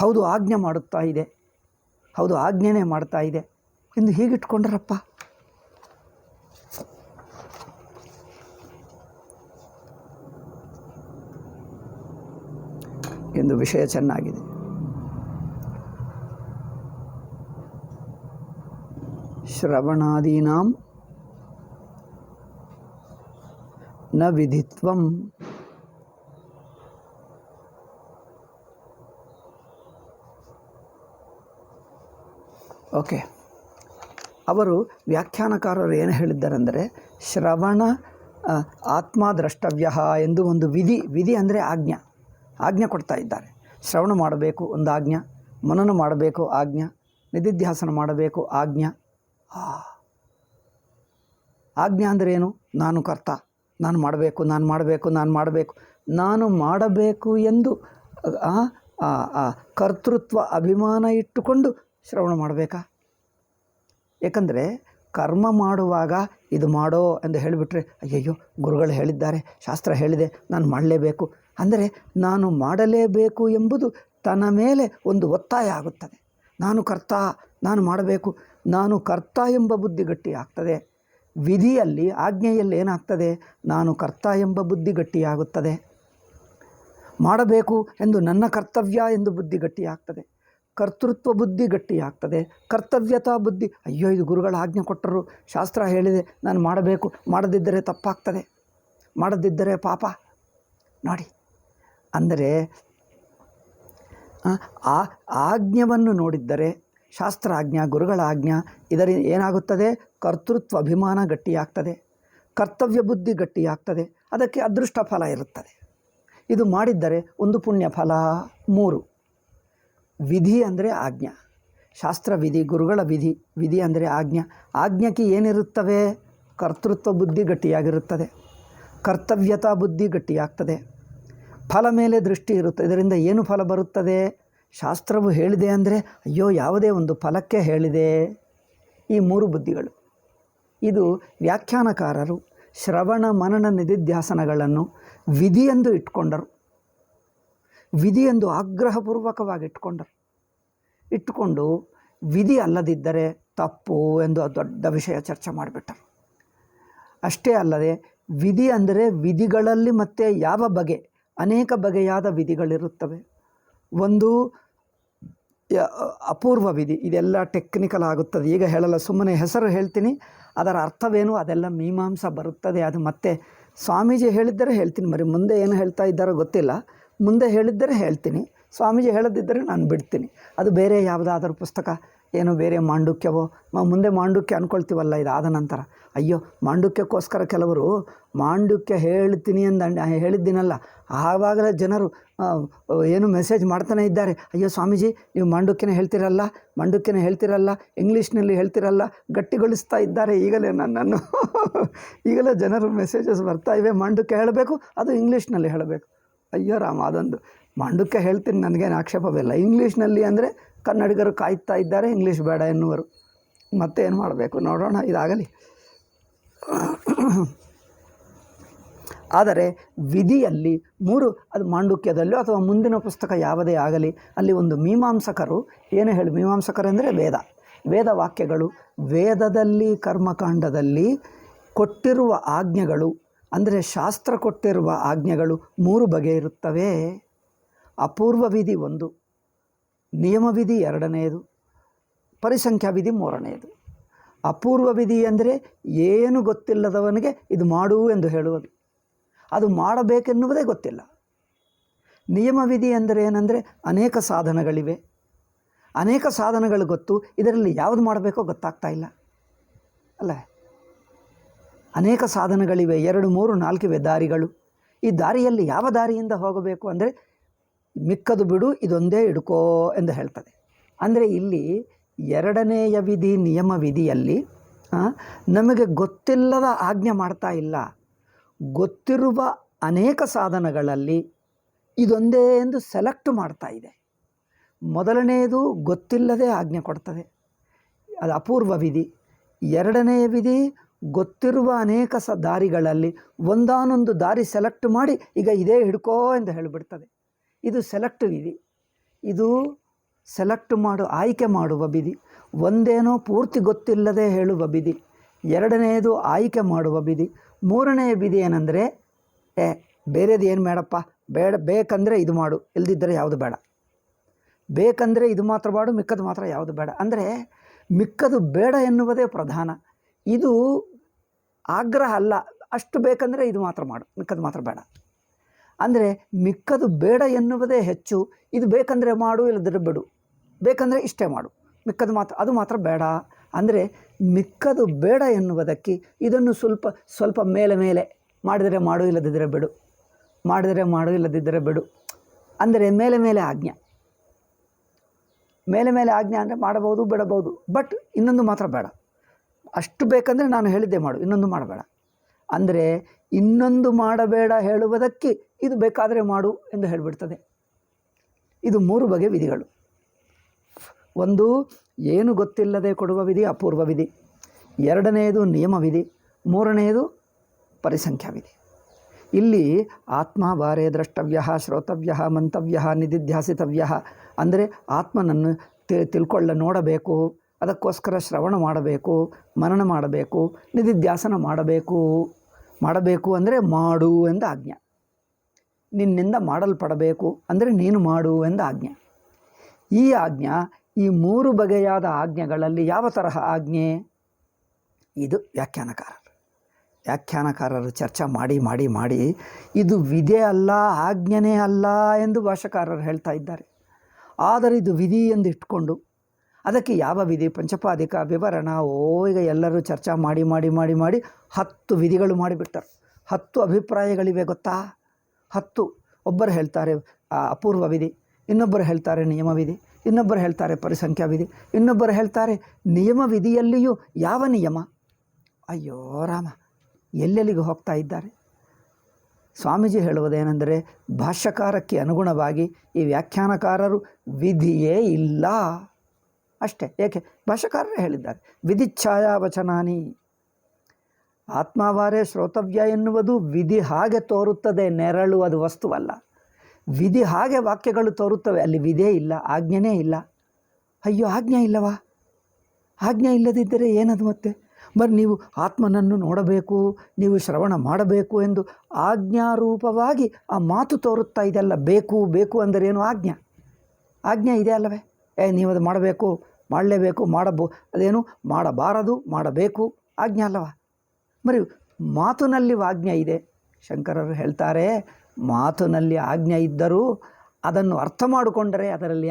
ಹೌದು, ಆಜ್ಞೆ ಮಾಡುತ್ತಾ ಇದೆ, ಹೌದು ಆಜ್ಞೆನೇ ಮಾಡ್ತಾ ಇದೆ ಎಂದು ಹೀಗಿಟ್ಕೊಂಡ್ರಪ್ಪ. ಎಂದು ವಿಷಯ ಚೆನ್ನಾಗಿದೆ. ಶ್ರವಣಾದೀನಾಂ ನ ವಿಧಿತ್ವಂ. ಓಕೆ, ಅವರು ವ್ಯಾಖ್ಯಾನಕಾರರು ಏನು ಹೇಳಿದ್ದಾರೆಂದರೆ, ಶ್ರವಣ ಆತ್ಮ ದ್ರಷ್ಟವ್ಯ ಎಂದು ಒಂದು ವಿಧಿ ಅಂದರೆ ಆಜ್ಞೆ ಕೊಡ್ತಾ ಇದ್ದಾರೆ. ಶ್ರವಣ ಮಾಡಬೇಕು ಒಂದು ಆಜ್ಞೆ, ಮನನ ಮಾಡಬೇಕು ಆಜ್ಞೆ, ನಿಧಿಧ್ಯಾಸನ ಮಾಡಬೇಕು ಆಜ್ಞೆ. ಆಜ್ಞೆ ಅಂದರೆ ಏನು? ನಾನು ಕರ್ತ, ನಾನು ಮಾಡಬೇಕು ಎಂದು ಕರ್ತೃತ್ವ ಅಭಿಮಾನ ಇಟ್ಟುಕೊಂಡು ಶ್ರವಣ ಮಾಡಬೇಕಾ? ಏಕೆಂದರೆ ಕರ್ಮ ಮಾಡುವಾಗ ಇದು ಮಾಡೋ ಎಂದು ಹೇಳಿಬಿಟ್ರೆ, ಅಯ್ಯಯ್ಯೋ ಗುರುಗಳು ಹೇಳಿದ್ದಾರೆ, ಶಾಸ್ತ್ರ ಹೇಳಿದೆ, ನಾನು ಮಾಡಲೇಬೇಕು ಅಂದರೆ ನಾನು ಮಾಡಲೇಬೇಕು ಎಂಬುದು ತನ್ನ ಮೇಲೆ ಒಂದು ಒತ್ತಾಯ ಆಗುತ್ತದೆ. ನಾನು ಕರ್ತ, ನಾನು ಮಾಡಬೇಕು, ನಾನು ಕರ್ತ ಎಂಬ ಬುದ್ಧಿ ಗಟ್ಟಿ ಆಗ್ತದೆ. ವಿಧಿಯಲ್ಲಿ, ಆಜ್ಞೆಯಲ್ಲಿ ಏನಾಗ್ತದೆ? ನಾನು ಕರ್ತ ಎಂಬ ಬುದ್ಧಿ ಗಟ್ಟಿಯಾಗುತ್ತದೆ. ಮಾಡಬೇಕು ಎಂದು ನನ್ನ ಕರ್ತವ್ಯ ಎಂದು ಬುದ್ಧಿ ಗಟ್ಟಿಯಾಗ್ತದೆ. ಕರ್ತೃತ್ವ ಬುದ್ಧಿ ಗಟ್ಟಿಯಾಗ್ತದೆ. ಕರ್ತವ್ಯತಾ ಬುದ್ಧಿ, ಅಯ್ಯೋ ಇದು ಗುರುಗಳ ಆಜ್ಞೆ ಕೊಟ್ಟರು, ಶಾಸ್ತ್ರ ಹೇಳಿದೆ, ನಾನು ಮಾಡಬೇಕು, ಮಾಡದಿದ್ದರೆ ತಪ್ಪಾಗ್ತದೆ, ಮಾಡದಿದ್ದರೆ ಪಾಪ. ನೋಡಿ, ಅಂದರೆ ಆ ಆಜ್ಞೆಯನ್ನು ನೋಡಿದ್ದರೆ, ಶಾಸ್ತ್ರ ಆಜ್ಞಾ, ಗುರುಗಳ ಆಜ್ಞಾ, ಇದರಿಂದ ಏನಾಗುತ್ತದೆ? ಕರ್ತೃತ್ವ ಅಭಿಮಾನ ಗಟ್ಟಿಯಾಗ್ತದೆ, ಕರ್ತವ್ಯ ಬುದ್ಧಿ ಗಟ್ಟಿಯಾಗ್ತದೆ, ಅದಕ್ಕೆ ಅದೃಷ್ಟ ಫಲ ಇರುತ್ತದೆ. ಇದು ಮಾಡಿದ್ದರೆ ಒಂದು ಪುಣ್ಯ ಫಲ. 3 ವಿಧಿ ಅಂದರೆ ಆಜ್ಞಾ. ಶಾಸ್ತ್ರ ವಿಧಿ, ಗುರುಗಳ ವಿಧಿ. ವಿಧಿ ಅಂದರೆ ಆಜ್ಞಾ. ಆಜ್ಞೆಗೆ ಏನಿರುತ್ತವೆ? ಕರ್ತೃತ್ವ ಬುದ್ಧಿ ಗಟ್ಟಿಯಾಗಿರುತ್ತದೆ, ಕರ್ತವ್ಯತಾ ಬುದ್ಧಿ ಗಟ್ಟಿಯಾಗ್ತದೆ, ಫಲ ಮೇಲೆ ದೃಷ್ಟಿ ಇರುತ್ತೆ. ಇದರಿಂದ ಏನು ಫಲ ಬರುತ್ತದೆ? ಶಾಸ್ತ್ರವು ಹೇಳಿದೆ ಅಂದರೆ ಅಯ್ಯೋ ಯಾವುದೇ ಒಂದು ಫಲಕ್ಕೆ ಹೇಳಿದೆ. ಈ 3 ಬುದ್ಧಿಗಳು. ಇದು ವ್ಯಾಖ್ಯಾನಕಾರರು ಶ್ರವಣ ಮನನ ನಿಧಿಧ್ಯಾಸನಗಳನ್ನು ವಿಧಿಯೆಂದು ಇಟ್ಕೊಂಡರು. ವಿಧಿಯೆಂದು ಆಗ್ರಹಪೂರ್ವಕವಾಗಿ ಇಟ್ಟುಕೊಂಡು ವಿಧಿ ಅಲ್ಲದಿದ್ದರೆ ತಪ್ಪು ಎಂದು ದೊಡ್ಡ ವಿಷಯ ಚರ್ಚೆ ಮಾಡಿಬಿಟ್ಟರು. ಅಷ್ಟೇ ಅಲ್ಲದೆ ವಿಧಿ ಅಂದರೆ ವಿಧಿಗಳಲ್ಲಿ ಮತ್ತೆ ಯಾವ ಬಗೆ, ಅನೇಕ ಬಗೆಯಾದ ವಿಧಿಗಳಿರುತ್ತವೆ. ಒಂದು ಅಪೂರ್ವ ವಿಧಿ, ಇದೆಲ್ಲ ಟೆಕ್ನಿಕಲ್ ಆಗುತ್ತದೆ, ಈಗ ಹೇಳಲ್ಲ, ಸುಮ್ಮನೆ ಹೆಸರು ಹೇಳ್ತೀನಿ, ಅದರ ಅರ್ಥವೇನು ಅದೆಲ್ಲ ಮೀಮಾಂಸಾ ಬರುತ್ತದೆ. ಅದು ಮತ್ತೆ ಸ್ವಾಮೀಜಿ ಹೇಳಿದ್ದರೆ ಹೇಳ್ತೀನಿ, ಬರೀ ಮುಂದೆ ಏನು ಹೇಳ್ತಾ ಇದ್ದಾರೋ ಗೊತ್ತಿಲ್ಲ, ಮುಂದೆ ಹೇಳಿದ್ದರೆ ಹೇಳ್ತೀನಿ, ಸ್ವಾಮೀಜಿ ಹೇಳದಿದ್ದರೆ ನಾನು ಬಿಡ್ತೀನಿ. ಅದು ಬೇರೆ ಯಾವುದಾದ್ರೂ ಪುಸ್ತಕ, ಏನು ಬೇರೆ ಮಾಂಡುಕ್ಯವೋ, ಮುಂದೆ ಮಾಂಡುಕ್ಯ ಅಂದ್ಕೊಳ್ತೀವಲ್ಲ, ಇದಾದ ನಂತರ ಅಯ್ಯೋ ಮಾಂಡುಕ್ಯಕ್ಕೋಸ್ಕರ ಕೆಲವರು ಮಾಂಡುಕ್ಯ ಹೇಳ್ತೀನಿ ಹೇಳಿದ್ದೀನಲ್ಲ, ಆವಾಗಲೇ ಜನರು ಏನು ಮೆಸೇಜ್ ಮಾಡ್ತಾನೆ ಇದ್ದಾರೆ, ಅಯ್ಯೋ ಸ್ವಾಮೀಜಿ ನೀವು ಮಾಂಡುಕ್ಯನ ಹೇಳ್ತಿರಲ್ಲ, ಇಂಗ್ಲೀಷ್ನಲ್ಲಿ ಹೇಳ್ತಿರಲ್ಲ, ಗಟ್ಟಿಗೊಳಿಸ್ತಾ ಇದ್ದಾರೆ ಈಗಲೇ ನನ್ನನ್ನು. ಈಗಲೇ ಜನರು ಮೆಸೇಜಸ್ ಬರ್ತಾ ಇವೆ, ಮಾಂಡುಕ್ಯ ಹೇಳಬೇಕು, ಅದು ಇಂಗ್ಲೀಷ್ನಲ್ಲಿ ಹೇಳಬೇಕು. ಅಯ್ಯೋ ರಾಮ, ಅದೊಂದು ಮಾಂಡುಕ್ಯ ಹೇಳ್ತೀನಿ, ನನಗೇನು ಆಕ್ಷೇಪವಿಲ್ಲ. ಇಂಗ್ಲೀಷ್ನಲ್ಲಿ ಅಂದರೆ ಕನ್ನಡಿಗರು ಕಾಯ್ತಾ ಇದ್ದಾರೆ, ಇಂಗ್ಲೀಷ್ ಬೇಡ ಎನ್ನುವರು. ಮತ್ತೆ ಏನು ಮಾಡಬೇಕು ನೋಡೋಣ, ಇದಾಗಲಿ. ಆದರೆ ವಿಧಿಯಲ್ಲಿ 3, ಅದು ಮಾಂಡುಕ್ಯದಲ್ಲೋ ಅಥವಾ ಮುಂದಿನ ಪುಸ್ತಕ ಯಾವುದೇ ಆಗಲಿ, ಅಲ್ಲಿ ಒಂದು ಮೀಮಾಂಸಕರು ಏನು ಹೇಳಿ, ಮೀಮಾಂಸಕರು ಅಂದರೆ ವೇದ ವಾಕ್ಯಗಳು, ವೇದದಲ್ಲಿ ಕರ್ಮಕಾಂಡದಲ್ಲಿ ಕೊಟ್ಟಿರುವ ಆಜ್ಞೆಗಳು ಅಂದರೆ ಶಾಸ್ತ್ರ ಕೊಟ್ಟಿರುವ ಆಜ್ಞೆಗಳು 3 ಬಗೆ ಇರುತ್ತವೆ. ಅಪೂರ್ವ ವಿಧಿ 1, ನಿಯಮ ವಿಧಿ 2ನೇದು, ಪರಿಸಂಖ್ಯಾ ವಿಧಿ 3ನೇದು. ಅಪೂರ್ವ ವಿಧಿ ಅಂದರೆ ಏನು ಗೊತ್ತಿಲ್ಲದವನಿಗೆ ಇದು ಮಾಡು ಎಂದು ಹೇಳುವುದು, ಅದು ಮಾಡಬೇಕೆನ್ನುವುದೇ ಗೊತ್ತಿಲ್ಲ. ನಿಯಮ ವಿಧಿ ಅಂದರೆ ಏನಂದರೆ ಅನೇಕ ಸಾಧನಗಳಿವೆ, ಅನೇಕ ಸಾಧನಗಳು ಗೊತ್ತು, ಇದರಲ್ಲಿ ಯಾವುದು ಮಾಡಬೇಕೋ ಗೊತ್ತಾಗ್ತಾ ಇಲ್ಲ ಅಲ್ಲ. ಅನೇಕ ಸಾಧನಗಳಿವೆ, 2, 3, 4 ದಾರಿಗಳು. ಈ ದಾರಿಯಲ್ಲಿ ಯಾವ ದಾರಿಯಿಂದ ಹೋಗಬೇಕು ಅಂದರೆ ಮಿಕ್ಕದು ಬಿಡು, ಇದೊಂದೇ ಹಿಡ್ಕೋ ಎಂದು ಹೇಳ್ತದೆ. ಅಂದರೆ ಇಲ್ಲಿ 2ನೇಯ ವಿಧಿ, ನಿಯಮ ವಿಧಿಯಲ್ಲಿ ನಮಗೆ ಗೊತ್ತಿಲ್ಲದ ಆಜ್ಞೆ ಮಾಡ್ತಾ ಇಲ್ಲ, ಗೊತ್ತಿರುವ ಅನೇಕ ಸಾಧನಗಳಲ್ಲಿ ಇದೊಂದೇ ಎಂದು ಸೆಲೆಕ್ಟ್ ಮಾಡ್ತಾ ಇದೆ. ಮೊದಲನೆಯದು ಗೊತ್ತಿಲ್ಲದೆ ಆಜ್ಞೆ ಕೊಡ್ತದೆ, ಅದು ಅಪೂರ್ವ ವಿಧಿ. 2ನೇಯ ವಿಧಿ ಗೊತ್ತಿರುವ ಅನೇಕ ದಾರಿಗಳಲ್ಲಿ ಒಂದಾನೊಂದು ದಾರಿ ಸೆಲೆಕ್ಟ್ ಮಾಡಿ ಈಗ ಇದೇ ಹಿಡ್ಕೋ ಎಂದು ಹೇಳಿಬಿಡ್ತದೆ. ಇದು ಸೆಲೆಕ್ಟ್ ವಿಧಿ, ಇದು ಸೆಲೆಕ್ಟ್ ಆಯ್ಕೆ ಮಾಡುವ ವಿಧಿ. ಒಂದೇನೋ ಪೂರ್ತಿ ಗೊತ್ತಿಲ್ಲದೆ ಹೇಳುವ ವಿಧಿ, 2ನೇದು ಆಯ್ಕೆ ಮಾಡುವ ವಿಧಿ. 3ನೇಯ ವಿಧಿ ಏನಂದರೆ ಬೇರೆದು ಏನು ಬೇಡಪ್ಪ, ಬೇಕಂದರೆ ಇದು ಮಾಡು, ಇಲ್ದಿದ್ದರೆ ಯಾವುದು ಬೇಡ, ಬೇಕಂದರೆ ಇದು ಮಾತ್ರ ಮಾಡು, ಮಿಕ್ಕದು ಮಾತ್ರ ಯಾವುದು ಬೇಡ. ಅಂದರೆ ಮಿಕ್ಕದು ಬೇಡ ಎನ್ನುವುದೇ ಪ್ರಧಾನ. ಇದು ಆಗ್ರಹ ಅಲ್ಲ, ಅಷ್ಟು ಬೇಕಂದರೆ ಇದು ಮಾತ್ರ ಮಾಡು, ಮಿಕ್ಕದು ಮಾತ್ರ ಬೇಡ. ಅಂದರೆ ಮಿಕ್ಕದು ಬೇಡ ಎನ್ನುವುದೇ ಹೆಚ್ಚು, ಇದು ಬೇಕಂದರೆ ಮಾಡು, ಇಲ್ಲದಿದ್ದರೆ ಬಿಡು, ಬೇಕಂದರೆ ಇಷ್ಟೇ ಮಾಡು, ಮಿಕ್ಕದು ಮಾತ್ರ ಅದು ಮಾತ್ರ ಬೇಡ. ಅಂದರೆ ಮಿಕ್ಕದು ಬೇಡ ಎನ್ನುವುದಕ್ಕೆ ಇದನ್ನು ಸ್ವಲ್ಪ ಮೇಲೆ ಮಾಡಿದರೆ ಮಾಡು, ಇಲ್ಲದಿದ್ದರೆ ಬಿಡು, ಮಾಡಿದರೆ ಮಾಡು, ಇಲ್ಲದಿದ್ದರೆ ಬಿಡು. ಅಂದರೆ ಮೇಲೆ ಆಜ್ಞೆ, ಮೇಲೆ ಆಜ್ಞೆ ಅಂದರೆ ಮಾಡಬಹುದು ಬಿಡಬಹುದು, ಬಟ್ ಇನ್ನೊಂದು ಮಾತ್ರ ಬೇಡ. ಅಷ್ಟು ಬೇಕಂದರೆ ನಾನು ಹೇಳಿದ್ದೆ ಮಾಡು, ಇನ್ನೊಂದು ಮಾಡಬೇಡ. ಅಂದರೆ ಇನ್ನೊಂದು ಮಾಡಬೇಡ ಹೇಳುವುದಕ್ಕೆ ಇದು ಬೇಕಾದರೆ ಮಾಡು ಎಂದು ಹೇಳಿಬಿಡ್ತದೆ. ಇದು 3 ಬಗೆಯ ವಿಧಿಗಳು. ಒಂದು ಏನು ಗೊತ್ತಿಲ್ಲದೆ ಕೊಡುವ ವಿಧಿ, ಅಪೂರ್ವ ವಿಧಿ. 2ನೇದು ನಿಯಮ ವಿಧಿ. 3ನೇದು ಪರಿಸಂಖ್ಯಾ ವಿಧಿ. ಇಲ್ಲಿ ಆತ್ಮ ಬಾರೆ ದ್ರಷ್ಟವ್ಯ, ಶ್ರೋತವ್ಯ, ಮಂತವ್ಯ, ನಿಧಿಧ್ಯಾಸಿತವ್ಯ. ಅಂದರೆ ಆತ್ಮನನ್ನು ನೋಡಬೇಕು, ಅದಕ್ಕೋಸ್ಕರ ಶ್ರವಣ ಮಾಡಬೇಕು, ಮನನ ಮಾಡಬೇಕು, ನಿಧಿಧ್ಯಾಸನ ಮಾಡಬೇಕು ಅಂದರೆ ಮಾಡು ಎಂದು ಆಜ್ಞೆ. ನಿನ್ನಿಂದ ಮಾಡಲ್ಪಡಬೇಕು ಅಂದರೆ ನೀನು ಮಾಡು ಎಂದು ಆಜ್ಞೆ. ಈ ಆಜ್ಞೆ, ಈ 3 ಬಗೆಯಾದ ಆಜ್ಞೆಗಳಲ್ಲಿ ಯಾವ ತರಹ ಆಜ್ಞೆ? ಇದು ವ್ಯಾಖ್ಯಾನಕಾರರು ಚರ್ಚೆ ಮಾಡಿ ಇದು ವಿಧಿ ಅಲ್ಲ, ಆಜ್ಞೆನೇ ಅಲ್ಲ ಎಂದು ಭಾಷಾಕಾರರು ಹೇಳ್ತಾ ಇದ್ದಾರೆ. ಆದರೆ ಇದು ವಿಧಿ ಎಂದು ಇಟ್ಕೊಂಡು ಅದಕ್ಕೆ ಯಾವ ವಿಧಿ, ಪಂಚಪಾದಿಕ, ವಿವರಣ, ಈಗ ಎಲ್ಲರೂ ಚರ್ಚೆ ಮಾಡಿ 10 ವಿಧಿಗಳು ಮಾಡಿಬಿಟ್ಟರು. 10 ಅಭಿಪ್ರಾಯಗಳಿವೆ ಗೊತ್ತಾ? 10. ಒಬ್ಬರು ಹೇಳ್ತಾರೆ ಅಪೂರ್ವ ವಿಧಿ, ಇನ್ನೊಬ್ಬರು ಹೇಳ್ತಾರೆ ನಿಯಮ ವಿಧಿ, ಇನ್ನೊಬ್ಬರು ಹೇಳ್ತಾರೆ ಪರಿಸಂಖ್ಯಾ ವಿಧಿ, ಇನ್ನೊಬ್ಬರು ಹೇಳ್ತಾರೆ ನಿಯಮ ವಿಧಿಯಲ್ಲಿಯೂ ಯಾವ ನಿಯಮ? ಅಯ್ಯೋ ರಾಮ, ಎಲ್ಲೆಲ್ಲಿಗೆ ಹೋಗ್ತಾ ಇದ್ದಾರೆ. ಸ್ವಾಮೀಜಿ ಹೇಳುವುದೇನೆಂದರೆ, ಭಾಷ್ಯಕಾರಕ್ಕೆ ಅನುಗುಣವಾಗಿ ಈ ವ್ಯಾಖ್ಯಾನಕಾರರು ವಿಧಿಯೇ ಇಲ್ಲ ಅಷ್ಟೇ. ಏಕೆ? ಭಾಷ್ಯಕಾರರೇ ಹೇಳಿದ್ದಾರೆ, ವಿಧಿಚ್ಛಾಯಾವಚನಾನಿ. ಆತ್ಮಾವಾರೇ ಶ್ರೋತವ್ಯ ಎನ್ನುವುದು ವಿಧಿ ಹಾಗೆ ತೋರುತ್ತದೆ, ನೆರಳು ಅದು ವಸ್ತುವಲ್ಲ. ವಿಧಿ ಹಾಗೆ ವಾಕ್ಯಗಳು ತೋರುತ್ತವೆ, ಅಲ್ಲಿ ವಿಧೇ ಇಲ್ಲ, ಆಜ್ಞೆನೇ ಇಲ್ಲ. ಅಯ್ಯೋ, ಆಜ್ಞೆ ಇಲ್ಲವಾ? ಆಜ್ಞೆ ಇಲ್ಲದಿದ್ದರೆ ಏನದು ಮತ್ತೆ? ಬರೀ ನೀವು ಆತ್ಮನನ್ನು ನೋಡಬೇಕು, ನೀವು ಶ್ರವಣ ಮಾಡಬೇಕು ಎಂದು ಆಜ್ಞಾರೂಪವಾಗಿ ಆ ಮಾತು ತೋರುತ್ತಾ ಇದೆಲ್ಲ. ಬೇಕು ಬೇಕು ಅಂದರೆ ಏನು? ಆಜ್ಞೆ ಇದೆ ಅಲ್ಲವೇ? ನೀವು ಅದು ಮಾಡಬೇಕು, ಮಾಡಲೇಬೇಕು, ಅದೇನು ಮಾಡಬಾರದು, ಮಾಡಬೇಕು, ಆಜ್ಞೆ ಅಲ್ಲವ? ಬರೀ ಮಾತಿನಲ್ಲಿ ಆಜ್ಞೆ ಇದೆ. ಶಂಕರರು ಹೇಳ್ತಾರೆ, ಮಾತಿನಲ್ಲಿ ಆಜ್ಞೆ ಇದ್ದರೂ ಅದನ್ನು ಅರ್ಥ ಮಾಡಿಕೊಂಡರೆ ಅದರಲ್ಲಿ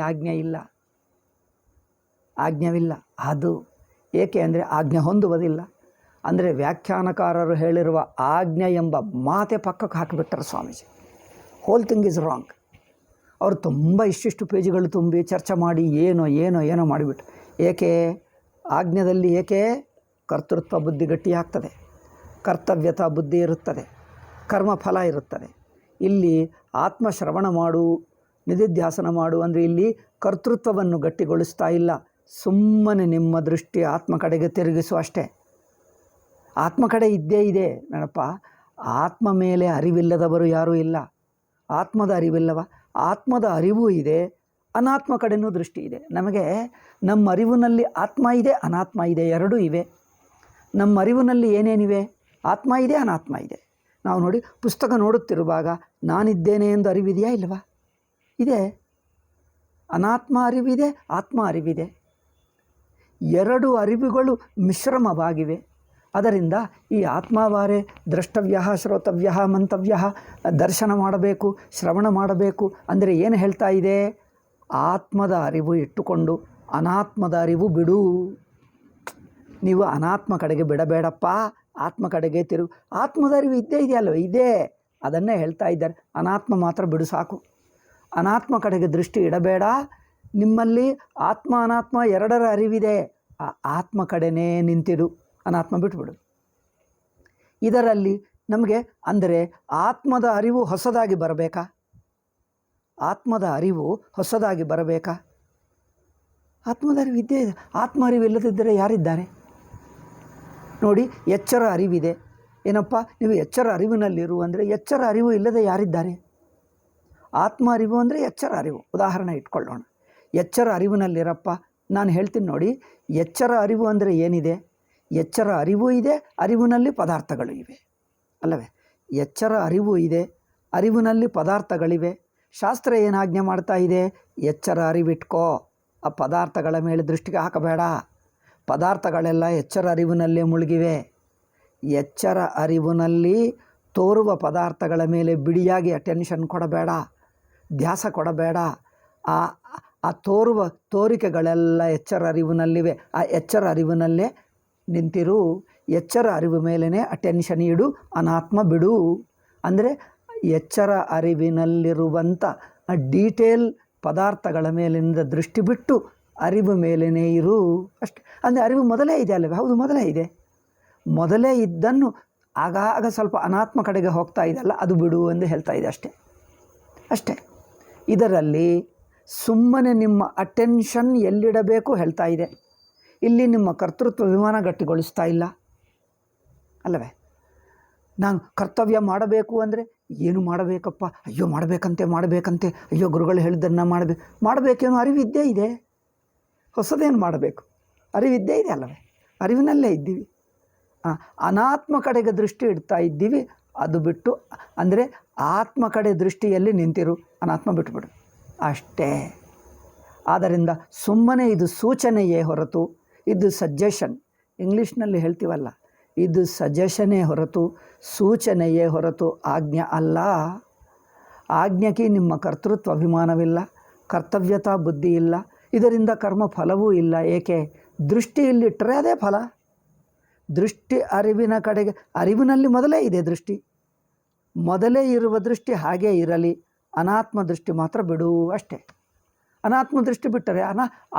ಆಜ್ಞೆವಿಲ್ಲ. ಅದು ಏಕೆ ಅಂದರೆ ಆಜ್ಞೆ ಹೊಂದುವುದಿಲ್ಲ. ಅಂದರೆ ವ್ಯಾಖ್ಯಾನಕಾರರು ಹೇಳಿರುವ ಆಜ್ಞೆ ಎಂಬ ಮಾತೆ ಪಕ್ಕಕ್ಕೆ ಹಾಕಿಬಿಟ್ಟರು Swamiji. Whole thing is wrong. ಅವರು ತುಂಬ ಇಷ್ಟಿಷ್ಟು ಪೇಜುಗಳು ತುಂಬಿ ಚರ್ಚೆ ಮಾಡಿ ಏನೋ ಮಾಡಿಬಿಟ್ಟು. ಏಕೆ? ಆಜ್ಞೆಯಲ್ಲಿ ಏಕೆ ಕರ್ತೃತ್ವ ಬುದ್ಧಿ ಗಟ್ಟಿಯಾಗ್ತದೆ, ಕರ್ತವ್ಯತಾ ಬುದ್ಧಿ ಇರುತ್ತದೆ, ಕರ್ಮಫಲ ಇರುತ್ತದೆ. ಇಲ್ಲಿ ಆತ್ಮಶ್ರವಣ ಮಾಡು, ನಿಧಿಧ್ಯಾಸನ ಮಾಡು ಅಂದರೆ ಇಲ್ಲಿ ಕರ್ತೃತ್ವವನ್ನು ಗಟ್ಟಿಗೊಳಿಸ್ತಾ ಇಲ್ಲ. ಸುಮ್ಮನೆ ನಿಮ್ಮ ದೃಷ್ಟಿ ಆತ್ಮ ಕಡೆಗೆ ತಿರುಗಿಸು ಅಷ್ಟೇ. ಆತ್ಮ ಕಡೆ ಇದ್ದೇ ಇದೆ ನನಪ್ಪ. ಆತ್ಮ ಮೇಲೆ ಅರಿವಿಲ್ಲದವರು ಯಾರೂ ಇಲ್ಲ. ಆತ್ಮದ ಅರಿವಿಲ್ಲವ? ಆತ್ಮದ ಅರಿವು ಇದೆ, ಅನಾತ್ಮ ಕಡೆಯೂ ದೃಷ್ಟಿ ಇದೆ. ನಮಗೆ ನಮ್ಮ ಅರಿವಿನಲ್ಲಿ ಆತ್ಮ ಇದೆ, ಅನಾತ್ಮ ಇದೆ, ಎರಡೂ ಇವೆ. ನಮ್ಮ ಅರಿವಿನಲ್ಲಿ ಏನೇನಿವೆ? ಆತ್ಮ ಇದೆ, ಅನಾತ್ಮ ಇದೆ. ನಾವು ನೋಡಿ, ಪುಸ್ತಕ ನೋಡುತ್ತಿರುವಾಗ ನಾನಿದ್ದೇನೆ ಎಂದು ಅರಿವಿದೆಯಾ ಇಲ್ಲವಾ? ಇದೆ. ಅನಾತ್ಮ ಅರಿವಿದೆ, ಆತ್ಮ ಅರಿವಿದೆ. ಎರಡು ಅರಿವುಗಳು ಮಿಶ್ರಮವಾಗಿವೆ. ಅದರಿಂದ ಈ ಆತ್ಮಾವಾರೇ ದ್ರಷ್ಟವ್ಯ, ಶ್ರೋತವ್ಯ, ಮಂತವ್ಯ, ದರ್ಶನ ಮಾಡಬೇಕು, ಶ್ರವಣ ಮಾಡಬೇಕು ಅಂದರೆ ಏನು ಹೇಳ್ತಾ ಇದೆ? ಆತ್ಮದ ಅರಿವು ಇಟ್ಟುಕೊಂಡು ಅನಾತ್ಮದ ಅರಿವು ಬಿಡು. ನೀವು ಅನಾತ್ಮ ಕಡೆಗೆ ಬಿಡಬೇಡಪ್ಪ, ಆತ್ಮ ಕಡೆಗೆ ತಿರುಗು. ಆತ್ಮದ ಅರಿವು ಇದ್ದೇ ಇದೆಯಲ್ವ? ಇದೆ. ಅದನ್ನೇ ಹೇಳ್ತಾ ಇದ್ದಾರೆ, ಅನಾತ್ಮ ಮಾತ್ರ ಬಿಡು ಸಾಕು. ಅನಾತ್ಮ ಕಡೆಗೆ ದೃಷ್ಟಿ ಇಡಬೇಡ. ನಿಮ್ಮಲ್ಲಿ ಆತ್ಮ ಅನಾತ್ಮ ಎರಡರ ಅರಿವಿದೆ, ಆ ಆತ್ಮ ಕಡೆನೇ ನಿಂತಿರು, ಅನಾತ್ಮ ಬಿಟ್ಬಿಡು. ಇದರಲ್ಲಿ ನಮಗೆ ಅಂದರೆ ಆತ್ಮದ ಅರಿವು ಹೊಸದಾಗಿ ಬರಬೇಕಾ? ಆತ್ಮದ ಅರಿವು ಹೊಸದಾಗಿ ಬರಬೇಕಾ? ಆತ್ಮದ ಅರಿವು ಇದ್ದೇ ಇದೆ. ಆತ್ಮ ಅರಿವು ಇಲ್ಲದಿದ್ದರೆ ಯಾರಿದ್ದಾರೆ ನೋಡಿ? ಎಚ್ಚರ ಅರಿವಿದೆ. ಏನಪ್ಪ, ನೀವು ಎಚ್ಚರ ಅರಿವಿನಲ್ಲಿರು ಅಂದರೆ ಎಚ್ಚರ ಅರಿವು ಇಲ್ಲದೆ ಯಾರಿದ್ದಾರೆ? ಆತ್ಮ ಅರಿವು ಅಂದರೆ ಎಚ್ಚರ ಅರಿವು. ಉದಾಹರಣೆ ಇಟ್ಕೊಳ್ಳೋಣ. ಎಚ್ಚರ ಅರಿವಿನಲ್ಲಿರಪ್ಪ. ನಾನು ಹೇಳ್ತೀನಿ ನೋಡಿ, ಎಚ್ಚರ ಅರಿವು ಅಂದರೆ ಏನಿದೆ? ಎಚ್ಚರ ಅರಿವು ಇದೆ, ಅರಿವಿನಲ್ಲಿ ಪದಾರ್ಥಗಳು ಇವೆ ಅಲ್ಲವೇ? ಎಚ್ಚರ ಅರಿವು ಇದೆ, ಅರಿವಿನಲ್ಲಿ ಪದಾರ್ಥಗಳಿವೆ. ಶಾಸ್ತ್ರ ಏನು ಆಜ್ಞೆ ಮಾಡ್ತಾ ಇದೆ? ಎಚ್ಚರ ಅರಿವಿಟ್ಕೋ, ಆ ಪದಾರ್ಥಗಳ ಮೇಲೆ ದೃಷ್ಟಿಗೆ ಹಾಕಬೇಡ. ಪದಾರ್ಥಗಳೆಲ್ಲ ಎಚ್ಚರ ಅರಿವಿನಲ್ಲೇ ಮುಳುಗಿವೆ. ಎಚ್ಚರ ಅರಿವಿನಲ್ಲಿ ತೋರುವ ಪದಾರ್ಥಗಳ ಮೇಲೆ ಬಿಡಿಯಾಗಿ ಅಟೆನ್ಷನ್ ಕೊಡಬೇಡ, ಧ್ಯಾಸ ಕೊಡಬೇಡ. ಆ ತೋರುವ ತೋರಿಕೆಗಳೆಲ್ಲ ಎಚ್ಚರ ಅರಿವಿನಲ್ಲಿವೆ. ಆ ಎಚ್ಚರ ಅರಿವಿನಲ್ಲೇ ನಿಂತಿರು. ಎಚ್ಚರ ಅರಿವು ಮೇಲೇ ಅಟೆನ್ಷನ್ ಇಡು, ಅನಾತ್ಮ ಬಿಡು. ಅಂದರೆ ಎಚ್ಚರ ಅರಿವಿನಲ್ಲಿರುವಂಥ ಡೀಟೇಲ್ ಪದಾರ್ಥಗಳ ಮೇಲಿಂದ ದೃಷ್ಟಿ ಬಿಟ್ಟು ಅರಿವು ಮೇಲೇ ಇರು ಅಷ್ಟೆ. ಅಂದರೆ ಅರಿವು ಮೊದಲೇ ಇದೆ ಅಲ್ಲವೇ? ಹೌದು, ಮೊದಲೇ ಇದೆ. ಮೊದಲೇ ಇದ್ದನ್ನು ಆಗಾಗ ಸ್ವಲ್ಪ ಅನಾತ್ಮ ಕಡೆಗೆ ಹೋಗ್ತಾ ಇದೆಯಲ್ಲ, ಅದು ಬಿಡು ಎಂದು ಹೇಳ್ತಾ ಇದೆ ಅಷ್ಟೇ. ಇದರಲ್ಲಿ ಸುಮ್ಮನೆ ನಿಮ್ಮ ಅಟೆನ್ಷನ್ ಎಲ್ಲಿಡಬೇಕು ಹೇಳ್ತಾ ಇದೆ. ಇಲ್ಲಿ ನಿಮ್ಮ ಕರ್ತೃತ್ವ ವಿಮಾನ ಗಟ್ಟಿಗೊಳಿಸ್ತಾ ಇಲ್ಲ ಅಲ್ಲವೇ? ನಾನು ಕರ್ತವ್ಯ ಮಾಡಬೇಕು ಅಂದರೆ ಏನು ಮಾಡಬೇಕಪ್ಪ? ಅಯ್ಯೋ ಮಾಡಬೇಕಂತೆ, ಅಯ್ಯೋ ಗುರುಗಳು ಹೇಳಿದ್ದನ್ನು ಮಾಡಬೇಕೇನೋ ಅರಿವಿದ್ದೇ ಇದೆ. ಹೊಸದೇನು ಮಾಡಬೇಕು? ಅರಿವಿದ್ದೇ ಇದೆ ಅಲ್ಲವೇ? ಅರಿವಿನಲ್ಲೇ ಇದ್ದೀವಿ. ಅನಾತ್ಮ ಕಡೆಗೆ ದೃಷ್ಟಿ ಇಡ್ತಾ ಇದ್ದೀವಿ. ಅದು ಬಿಟ್ಟು ಅಂದರೆ ಆತ್ಮ ಕಡೆ ದೃಷ್ಟಿಯಲ್ಲಿ ನಿಂತಿರು, ಅನಾತ್ಮ ಬಿಟ್ಟುಬಿಡು ಅಷ್ಟೇ. ಆದ್ದರಿಂದ ಸುಮ್ಮನೆ ಇದು ಸೂಚನೆಯೇ ಹೊರತು, ಇದು ಸಜೆಷನ್. ಇಂಗ್ಲೀಷ್ನಲ್ಲಿ ಹೇಳ್ತೀವಲ್ಲ, ಇದು ಸಜೆಷನೇ ಹೊರತು ಸೂಚನೆಯೇ ಹೊರತು ಆಜ್ಞೆ ಅಲ್ಲ. ಆಜ್ಞೆಗೆ ನಿಮ್ಮ ಕರ್ತೃತ್ವ ಅಭಿಮಾನವಿಲ್ಲ, ಕರ್ತವ್ಯತಾ ಬುದ್ಧಿ ಇಲ್ಲ, ಇದರಿಂದ ಕರ್ಮ ಫಲವೂ ಇಲ್ಲ. ಏಕೆ? ದೃಷ್ಟಿ ಇಲ್ಲಿಟ್ಟರೆ ಅದೇ ಫಲ. ದೃಷ್ಟಿ ಅರಿವಿನ ಕಡೆಗೆ, ಅರಿವಿನಲ್ಲಿ ಮೊದಲೇ ಇದೆ ದೃಷ್ಟಿ, ಮೊದಲೇ ಇರುವ ದೃಷ್ಟಿ ಹಾಗೇ ಇರಲಿ. ಅನಾತ್ಮ ದೃಷ್ಟಿ ಮಾತ್ರ ಬಿಡು ಅಷ್ಟೇ. ಅನಾತ್ಮ ದೃಷ್ಟಿ ಬಿಟ್ಟರೆ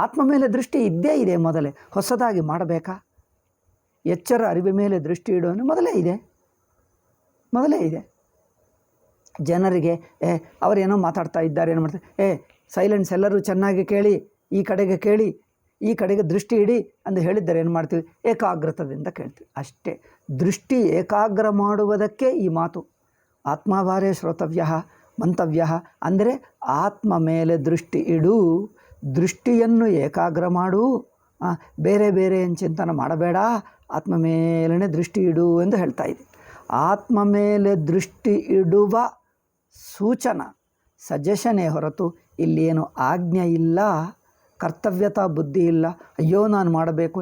ಆತ್ಮ ಮೇಲೆ ದೃಷ್ಟಿ ಇದ್ದೇ ಇದೆ. ಹೊಸದಾಗಿ ಮಾಡಬೇಕಾ? ಎಚ್ಚರ ಅರಿವಿನ ಮೇಲೆ ದೃಷ್ಟಿ ಇಡುವುದು ಮೊದಲೇ ಇದೆ. ಜನರಿಗೆ ಅವರೇನೋ ಮಾತಾಡ್ತಾ ಇದ್ದಾರೆ, ಏನು ಮಾಡ್ತಾರೆ, ಸೈಲೆನ್ಸ್, ಎಲ್ಲರೂ ಚೆನ್ನಾಗಿ ಕೇಳಿ, ಈ ಕಡೆಗೆ ದೃಷ್ಟಿ ಇಡಿ ಅಂತ ಹೇಳಿದ್ದಾರೆ. ಏನು ಮಾಡ್ತೀವಿ? ಏಕಾಗ್ರತದಿಂದ ಕೇಳ್ತೀವಿ ಅಷ್ಟೇ. ದೃಷ್ಟಿ ಏಕಾಗ್ರ ಮಾಡುವುದಕ್ಕೆ ಈ ಮಾತು. ಆತ್ಮಾವಾರೇ ಶ್ರೋತವ್ಯ ಮಂತವ್ಯ ಅಂದರೆ ಆತ್ಮ ಮೇಲೆ ದೃಷ್ಟಿ ಇಡು, ದೃಷ್ಟಿಯನ್ನು ಏಕಾಗ್ರ ಮಾಡು, ಬೇರೆ ಏನು ಚಿಂತನೆ ಮಾಡಬೇಡ, ಆತ್ಮ ಮೇಲೇ ದೃಷ್ಟಿ ಇಡು ಎಂದು ಹೇಳ್ತಾ ಇದೆ. ಆತ್ಮ ಮೇಲೆ ದೃಷ್ಟಿ ಇಡುವ ಸೂಚನ, ಸಜೆಷನೇ ಹೊರತು ಇಲ್ಲೇನು ಆಜ್ಞೆ ಇಲ್ಲ, ಕರ್ತವ್ಯತಾ ಬುದ್ಧಿ ಇಲ್ಲ. ಅಯ್ಯೋ ನಾನು ಮಾಡಬೇಕು,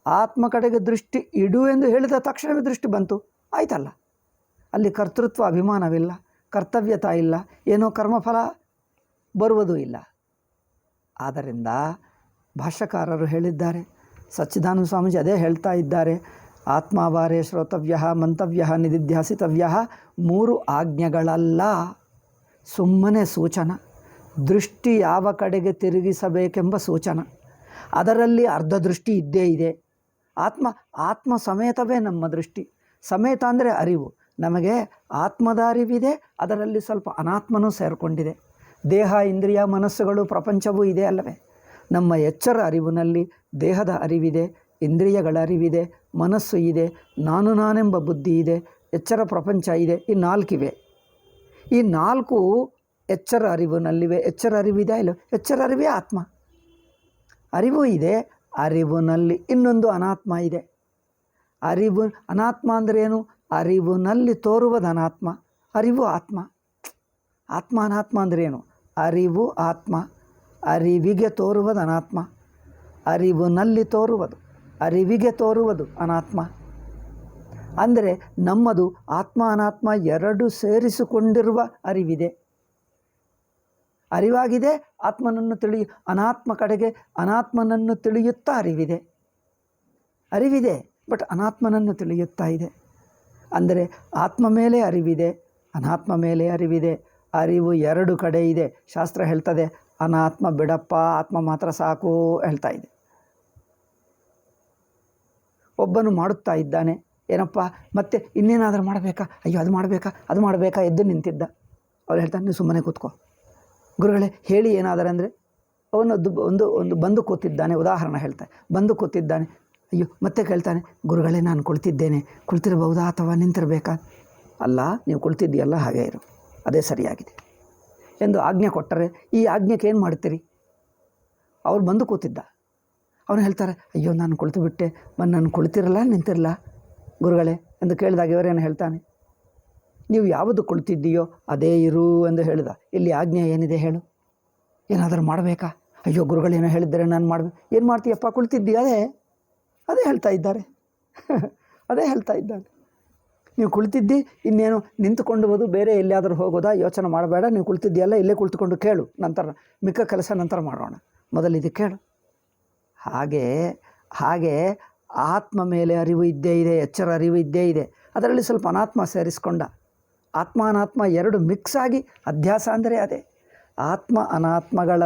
ಆತ್ಮ ಕಡೆಗೆ ದೃಷ್ಟಿ ಇಡು ಎಂದು ಹೇಳಿದ ತಕ್ಷಣವೇ ದೃಷ್ಟಿ ಬಂತು, ಆಯ್ತಲ್ಲ. ಅಲ್ಲಿ ಕರ್ತೃತ್ವ ಅಭಿಮಾನವಿಲ್ಲ, ಕರ್ತವ್ಯತಾ ಇಲ್ಲ, ಏನೋ ಕರ್ಮಫಲ ಬರುವುದೂ ಇಲ್ಲ. ಆದ್ದರಿಂದ ಭಾಷ್ಯಕಾರರು ಹೇಳಿದ್ದಾರೆ, ಸಚ್ಚಿದಾನಂದ ಸ್ವಾಮೀಜಿ ಅದೇ ಹೇಳ್ತಾ ಇದ್ದಾರೆ. ಆತ್ಮಾವಾರೇ ಶ್ರೋತವ್ಯ ಮಂತವ್ಯ ನಿಧಿಧ್ಯಾಸಿತವ್ಯ 3 ಆಜ್ಞೆಗಳಲ್ಲ, ಸುಮ್ಮನೆ ಸೂಚನ. ದೃಷ್ಟಿ ಯಾವ ಕಡೆಗೆ ತಿರುಗಿಸಬೇಕೆಂಬ ಸೂಚನ. ಅದರಲ್ಲಿ ಅರ್ಧ ದೃಷ್ಟಿ ಇದ್ದೇ ಇದೆ. ಆತ್ಮ ಸಮೇತವೇ ನಮ್ಮ ದೃಷ್ಟಿ. ಸಮೇತ ಅಂದರೆ ಅರಿವು. ನಮಗೆ ಆತ್ಮದ ಅರಿವಿದೆ, ಅದರಲ್ಲಿ ಸ್ವಲ್ಪ ಅನಾತ್ಮನೂ ಸೇರಿಕೊಂಡಿದೆ. ದೇಹ, ಇಂದ್ರಿಯ, ಮನಸ್ಸುಗಳು, ಪ್ರಪಂಚವೂ ಇದೆ ಅಲ್ಲವೇ? ನಮ್ಮ ಎಚ್ಚರ ಅರಿವಿನಲ್ಲಿ ದೇಹದ ಅರಿವಿದೆ, ಇಂದ್ರಿಯಗಳ ಅರಿವಿದೆ, ಮನಸ್ಸು ಇದೆ, ನಾನೆಂಬ ಬುದ್ಧಿ ಇದೆ, ಎಚ್ಚರ ಪ್ರಪಂಚ ಇದೆ. ಈ 4 ಇವೆ. ಈ 4 ಎಚ್ಚರ ಅರಿವಿನಲ್ಲಿವೆ. ಎಚ್ಚರ ಅರಿವಿದೆ ಇಲ್ಲ? ಎಚ್ಚರ ಅರಿವೇ ಆತ್ಮ. ಅರಿವು ಇದೆ, ಅರಿವಿನಲ್ಲಿ ಇನ್ನೊಂದು ಅನಾತ್ಮ ಇದೆ. ಅನಾತ್ಮ ಅಂದರೆ ಏನು? ಅರಿವಿನಲ್ಲಿ ತೋರುವುದು ಅನಾತ್ಮ, ಅರಿವು ಆತ್ಮ. ಅನಾತ್ಮ ಅಂದರೆ ಏನು? ಅರಿವು ಆತ್ಮ, ಅರಿವಿಗೆ ತೋರುವುದು ಅನಾತ್ಮ. ಅರಿವಿನಲ್ಲಿ ತೋರುವುದು, ಅರಿವಿಗೆ ತೋರುವುದು ಅನಾತ್ಮ. ಅಂದರೆ ನಮ್ಮದು ಆತ್ಮ ಅನಾತ್ಮ 2 ಸೇರಿಸಿಕೊಂಡಿರುವ ಅರಿವಿದೆ. ಅರಿವಾಗಿದೆ, ಆತ್ಮನನ್ನು ಅನಾತ್ಮ ಕಡೆಗೆ ಅನಾತ್ಮನನ್ನು ತಿಳಿಯುತ್ತಾ ಅರಿವಿದೆ, ಬಟ್ ಅನಾತ್ಮನನ್ನು ತಿಳಿಯುತ್ತಾ ಇದೆ. ಅಂದರೆ ಆತ್ಮ ಮೇಲೆ ಅರಿವಿದೆ, ಅನಾತ್ಮ ಮೇಲೆ ಅರಿವಿದೆ. ಅರಿವು 2 ಕಡೆ ಇದೆ. ಶಾಸ್ತ್ರ ಹೇಳ್ತದೆ, ಅನಾತ್ಮ ಬಿಡಪ್ಪ, ಆತ್ಮ ಮಾತ್ರ ಸಾಕು ಹೇಳ್ತಾ ಇದೆ. ಒಬ್ಬನು ಮಾಡುತ್ತಾ ಇದ್ದಾನೆ, ಏನಪ್ಪ ಮತ್ತೆ ಇನ್ನೇನಾದರೂ ಮಾಡಬೇಕಾ, ಅಯ್ಯೋ ಅದು ಮಾಡಬೇಕಾ ಎದ್ದು ನಿಂತಿದ್ದ. ಅವ್ರು ಹೇಳ್ತಾನೆ, ನೀವು ಸುಮ್ಮನೆ ಕೂತ್ಕೋ. ಗುರುಗಳೇ ಹೇಳಿ ಏನಾದರೆ ಅಂದರೆ, ಅವನು ಒಂದು ಬಂದು ಕೂತಿದ್ದಾನೆ, ಉದಾಹರಣೆ ಹೇಳ್ತಾನೆ. ಬಂದು ಕೂತಿದ್ದಾನೆ, ಅಯ್ಯೋ ಮತ್ತೆ ಕೇಳ್ತಾನೆ, ಗುರುಗಳೇ ನಾನು ಕುಳಿತಿರಬಹುದಾ ಅಥವಾ ನಿಂತಿರಬೇಕಾ? ಅಲ್ಲ, ನೀವು ಕುಳಿತಿದ್ದೀಯಲ್ಲ ಹಾಗೇ ಇರು, ಅದೇ ಸರಿಯಾಗಿದೆ ಎಂದು ಆಜ್ಞೆ ಕೊಟ್ಟರೆ ಈ ಆಜ್ಞೆಗೆ ಏನು ಮಾಡ್ತೀರಿ? ಅವ್ರು ಬಂದು ಕೂತಿದ್ದ, ಅವನು ಹೇಳ್ತಾರೆ, ಅಯ್ಯೋ ನಾನು ಕುಳಿತು ಬಿಟ್ಟೆ, ನಾನು ಕುಳಿತಿರಲ್ಲ ನಿಂತಿರಲ್ಲ ಗುರುಗಳೇ ಎಂದು ಕೇಳಿದಾಗ ಇವರೇನು ಹೇಳ್ತಾನೆ, ನೀವು ಯಾವುದು ಕುಳಿತಿದ್ದೀಯೋ ಅದೇ ಇರು ಎಂದು ಹೇಳಿದ. ಇಲ್ಲಿ ಆಜ್ಞೆ ಏನಿದೆ ಹೇಳು? ಏನಾದರೂ ಮಾಡಬೇಕಾ? ಅಯ್ಯೋ ಗುರುಗಳೇನೋ ಹೇಳಿದ್ದಾರೆ ನಾನು ಮಾಡಬೇಕು. ಏನು ಮಾಡ್ತೀಯಪ್ಪ, ಕುಳಿತಿದ್ದೀಯ? ಅದೇ ಹೇಳ್ತಾ ಇದ್ದಾರೆ ಅದೇ ಹೇಳ್ತಾ ಇದ್ದಾನೆ. ನೀವು ಕುಳಿತಿದ್ದಿ, ಇನ್ನೇನು ನಿಂತುಕೊಂಡು ಬೇರೆ ಎಲ್ಲಿಯಾದರೂ ಹೋಗೋದಾ? ಯೋಚನೆ ಮಾಡಬೇಡ, ನೀವು ಕುಳಿತಿದ್ದೀಯಲ್ಲ ಇಲ್ಲೇ ಕುಳಿತುಕೊಂಡು ಕೇಳು, ನಂತರ ಮಿಕ್ಕ ಕೆಲಸ ನಂತರ ಮಾಡೋಣ, ಮೊದಲಿದು ಕೇಳು. ಹಾಗೆ ಆತ್ಮ ಮೇಲೆ ಅರಿವು ಇದ್ದೇ ಇದೆ, ಎಚ್ಚರ ಅರಿವು ಇದ್ದೇ ಇದೆ. ಅದರಲ್ಲಿ ಸ್ವಲ್ಪ ಅನಾತ್ಮ ಸೇರಿಸ್ಕೊಂಡ. ಆತ್ಮ ಅನಾತ್ಮ 2 ಮಿಕ್ಸ್ ಆಗಿ ಅಧ್ಯಾಸ ಅಂದರೆ ಅದೇ. ಆತ್ಮ ಅನಾತ್ಮಗಳ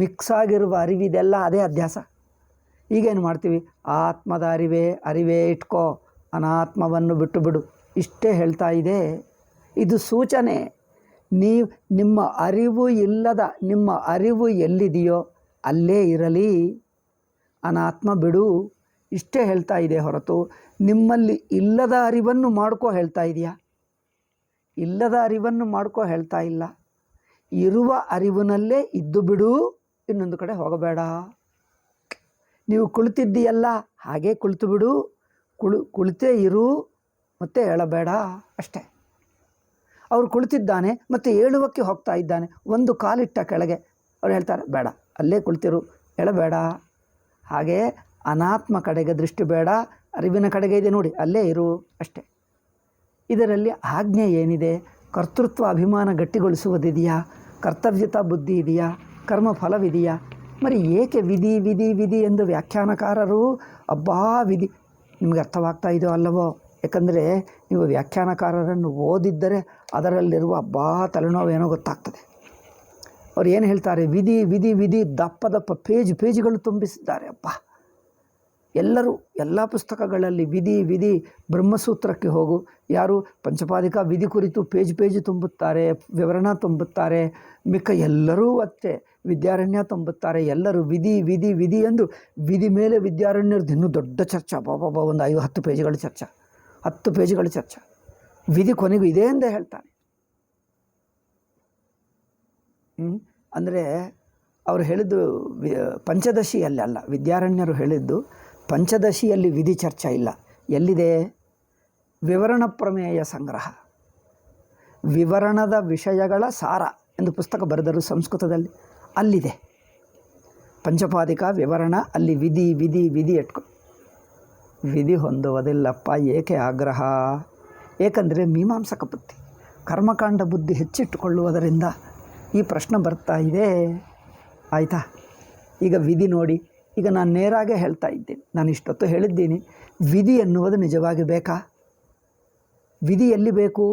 ಮಿಕ್ಸ್ ಆಗಿರುವ ಅರಿವಿದೆಲ್ಲ ಅದೇ ಅಧ್ಯಾಸ. ಈಗೇನು ಮಾಡ್ತೀವಿ? ಆತ್ಮದ ಅರಿವೇ ಇಟ್ಕೋ, ಅನಾತ್ಮವನ್ನು ಬಿಟ್ಟು ಬಿಡು, ಇಷ್ಟೇ ಹೇಳ್ತಾ ಇದೆ. ಇದು ಸೂಚನೆ. ನಿಮ್ಮ ಅರಿವು ಎಲ್ಲಿದೆಯೋ ಅಲ್ಲೇ ಇರಲಿ, ಅನಾತ್ಮ ಬಿಡು, ಇಷ್ಟೇ ಹೇಳ್ತಾ ಇದೆ ಹೊರತು ನಿಮ್ಮಲ್ಲಿ ಇಲ್ಲದ ಅರಿವನ್ನು ಮಾಡ್ಕೋ ಹೇಳ್ತಾ ಇದೆಯಾ? ಇಲ್ಲದ ಅರಿವನ್ನು ಮಾಡ್ಕೋ ಹೇಳ್ತಾ ಇಲ್ಲ. ಇರುವ ಅರಿವಿನಲ್ಲೇ ಇದ್ದು ಬಿಡು, ಇನ್ನೊಂದು ಕಡೆ ಹೋಗಬೇಡ. ನೀವು ಕುಳಿತಿದ್ದೀಯಲ್ಲ ಹಾಗೇ ಕುಳಿತು ಬಿಡು, ಕುಳಿತೇ ಇರು, ಮತ್ತೆ ಹೇಳಬೇಡ ಅಷ್ಟೇ. ಅವ್ರು ಕುಳಿತಿದ್ದಾನೆ ಮತ್ತು ಏಳುವಕ್ಕೆ ಹೋಗ್ತಾ ಇದ್ದಾನೆ, ಒಂದು ಕಾಲಿಟ್ಟ ಕೆಳಗೆ. ಅವ್ರು ಹೇಳ್ತಾರೆ, ಬೇಡ ಅಲ್ಲೇ ಕುಳಿತಿರು, ಹೇಳಬೇಡ. ಹಾಗೆ ಅನಾತ್ಮ ಕಡೆಗೆ ದೃಷ್ಟಿ ಬೇಡ, ಅರಿವಿನ ಕಡೆಗೆ ಇದೆ ನೋಡಿ, ಅಲ್ಲೇ ಇರು ಅಷ್ಟೇ. ಇದರಲ್ಲಿ ಆಜ್ಞೆ ಏನಿದೆ? ಕರ್ತೃತ್ವ ಅಭಿಮಾನ ಗಟ್ಟಿಗೊಳಿಸುವುದಿದೆಯಾ? ಕರ್ತವ್ಯತಾ ಬುದ್ಧಿ ಇದೆಯಾ? ಕರ್ಮ ಫಲವಿದೆಯಾ? మరి ಏಕೆ ವಿಧಿ ಎಂದು ವ್ಯಾಖ್ಯಾನಕಾರರು ವಿಧಿ ನಿಮಗೆ ಅರ್ಥವಾಗ್ತಾ ಇದೆಯೋ ಅಲ್ಲವೋ? ಯಾಕಂದರೆ ನೀವು ವ್ಯಾಖ್ಯಾನಕಾರರನ್ನು ಓದಿದ್ದರೆ ಅದರಲ್ಲಿರುವ ತಲೆನೋವೇನೋ ಗೊತ್ತಾಗ್ತದೆ. ಅವ್ರು ಏನು ಹೇಳ್ತಾರೆ, ವಿಧಿ ವಿಧಿ ವಿಧಿ ದಪ್ಪ ದಪ್ಪ ಪೇಜ್ಗಳು ತುಂಬಿಸಿದ್ದಾರೆ. ಅಪ್ಪ, ಎಲ್ಲರೂ ಎಲ್ಲ ಪುಸ್ತಕಗಳಲ್ಲಿ ವಿಧಿ ವಿಧಿ. ಬ್ರಹ್ಮಸೂತ್ರಕ್ಕೆ ಹೋಗು, ಯಾರು ಪಂಚಪಾದಿಕ ವಿಧಿ ಕುರಿತು ಪೇಜ್ ತುಂಬುತ್ತಾರೆ, ವಿವರಣ ತುಂಬುತ್ತಾರೆ. ಮಿಕ್ಕ ಎಲ್ಲರೂ ಅಷ್ಟೇ ವಿದ್ಯಾರಣ್ಯ ತುಂಬುತ್ತಾರೆ. ಎಲ್ಲರೂ ವಿಧಿ ವಿಧಿ ವಿಧಿ ಎಂದು ವಿಧಿ ಮೇಲೆ ವಿದ್ಯಾರಣ್ಯರದ್ದು ಇನ್ನೂ ದೊಡ್ಡ ಚರ್ಚೆ. ಬಾಬಾ, ಒಂದು 10 ಪೇಜ್ಗಳ ಚರ್ಚೆ, 10 ಪೇಜ್ಗಳ ಚರ್ಚೆ. ವಿಧಿ ಕೊನೆಗೂ ಇದೆ ಎಂದೇ ಹೇಳ್ತಾನೆ. ಅಂದರೆ ಅವರು ಹೇಳಿದ್ದು ಪಂಚದಶಿಯಲ್ಲಿ ಅಲ್ಲ, ವಿದ್ಯಾರಣ್ಯರು ಹೇಳಿದ್ದು ಪಂಚದಶಿಯಲ್ಲಿ ವಿಧಿ ಚರ್ಚೆ ಇಲ್ಲ. ಎಲ್ಲಿದೆ? ವಿವರಣ ಪ್ರಮೇಯ ಸಂಗ್ರಹ, ವಿವರಣದ ವಿಷಯಗಳ ಸಾರ ಎಂದು ಪುಸ್ತಕ ಬರೆದರು ಸಂಸ್ಕೃತದಲ್ಲಿ, ಅಲ್ಲಿದೆ ಪಂಚಪಾದಿಕ ವಿವರಣ. ಅಲ್ಲಿ ವಿಧಿ ವಿಧಿ ವಿಧಿ ವಿಧಿ ಹೊಂದುವುದಿಲ್ಲಪ್ಪ. ಏಕೆ ಆಗ್ರಹ? ಏಕೆಂದರೆ ಮೀಮಾಂಸಕ ಬುದ್ಧಿ, ಕರ್ಮಕಾಂಡ ಬುದ್ಧಿ ಹೆಚ್ಚಿಟ್ಟುಕೊಳ್ಳುವುದರಿಂದ ಈ ಪ್ರಶ್ನೆ ಬರ್ತಾ ಇದೆ. ಆಯಿತಾ? ಈಗ ವಿಧಿ ನೋಡಿ, ಈಗ ನಾನು ನೇರಾಗೆ ಹೇಳ್ತಾ ಇದ್ದೀನಿ, ನಾನು ಇಷ್ಟೊತ್ತು ಹೇಳಿದ್ದೀನಿ. ವಿಧಿ ಎನ್ನುವುದು ನಿಜವಾಗಿ ಬೇಕಾ? ವಿಧಿ ಎಲ್ಲಿ ಬೇಕು?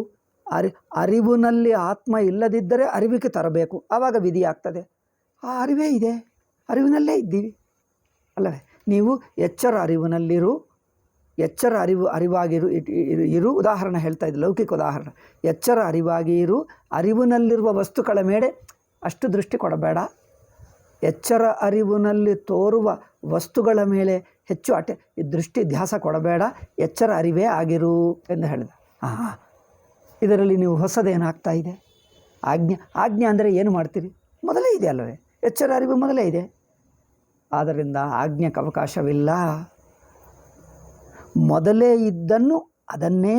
ಅರಿವಿನಲ್ಲಿ ಆತ್ಮ ಇಲ್ಲದಿದ್ದರೆ ಅರಿವಿಗೆ ತರಬೇಕು, ಆವಾಗ ವಿಧಿ ಆಗ್ತದೆ. ಆ ಅರಿವೇ ಇದೆ, ಅರಿವಿನಲ್ಲೇ ಇದ್ದೀವಿ ಅಲ್ಲವೇ? ನೀವು ಎಚ್ಚರ ಅರಿವಿನಲ್ಲಿರು, ಎಚ್ಚರ ಅರಿವಾಗಿರು ಇರು. ಉದಾಹರಣೆ ಹೇಳ್ತಾ ಇದ್ದೆ, ಲೌಕಿಕ ಉದಾಹರಣೆ. ಎಚ್ಚರ ಅರಿವಾಗಿ ಇರು, ಅರಿವಿನಲ್ಲಿರುವ ವಸ್ತುಗಳ ಮೇಲೆ ಅಷ್ಟು ದೃಷ್ಟಿ ಕೊಡಬೇಡ. ಎಚ್ಚರ ಅರಿವಿನಲ್ಲಿ ತೋರುವ ವಸ್ತುಗಳ ಮೇಲೆ ಹೆಚ್ಚು ದೃಷ್ಟಿ ಧ್ಯಾಸ ಕೊಡಬೇಡ, ಎಚ್ಚರ ಅರಿವೇ ಆಗಿರು ಎಂದು ಹೇಳಿದ. ಇದರಲ್ಲಿ ನೀವು ಹೊಸದೇನಾಗ್ತಾ ಇದೆ? ಆಜ್ಞೆ ಅಂದರೆ ಏನು ಮಾಡ್ತೀರಿ? ಮೊದಲೇ ಇದೆ ಅಲ್ಲವೇ? ಎಚ್ಚರ ಅರಿವು ಮೊದಲೇ ಇದೆ. ಆದ್ದರಿಂದ ಆಜ್ಞೆಗೆ ಅವಕಾಶವಿಲ್ಲ. ಮೊದಲೇ ಇದ್ದನ್ನು ಅದನ್ನೇ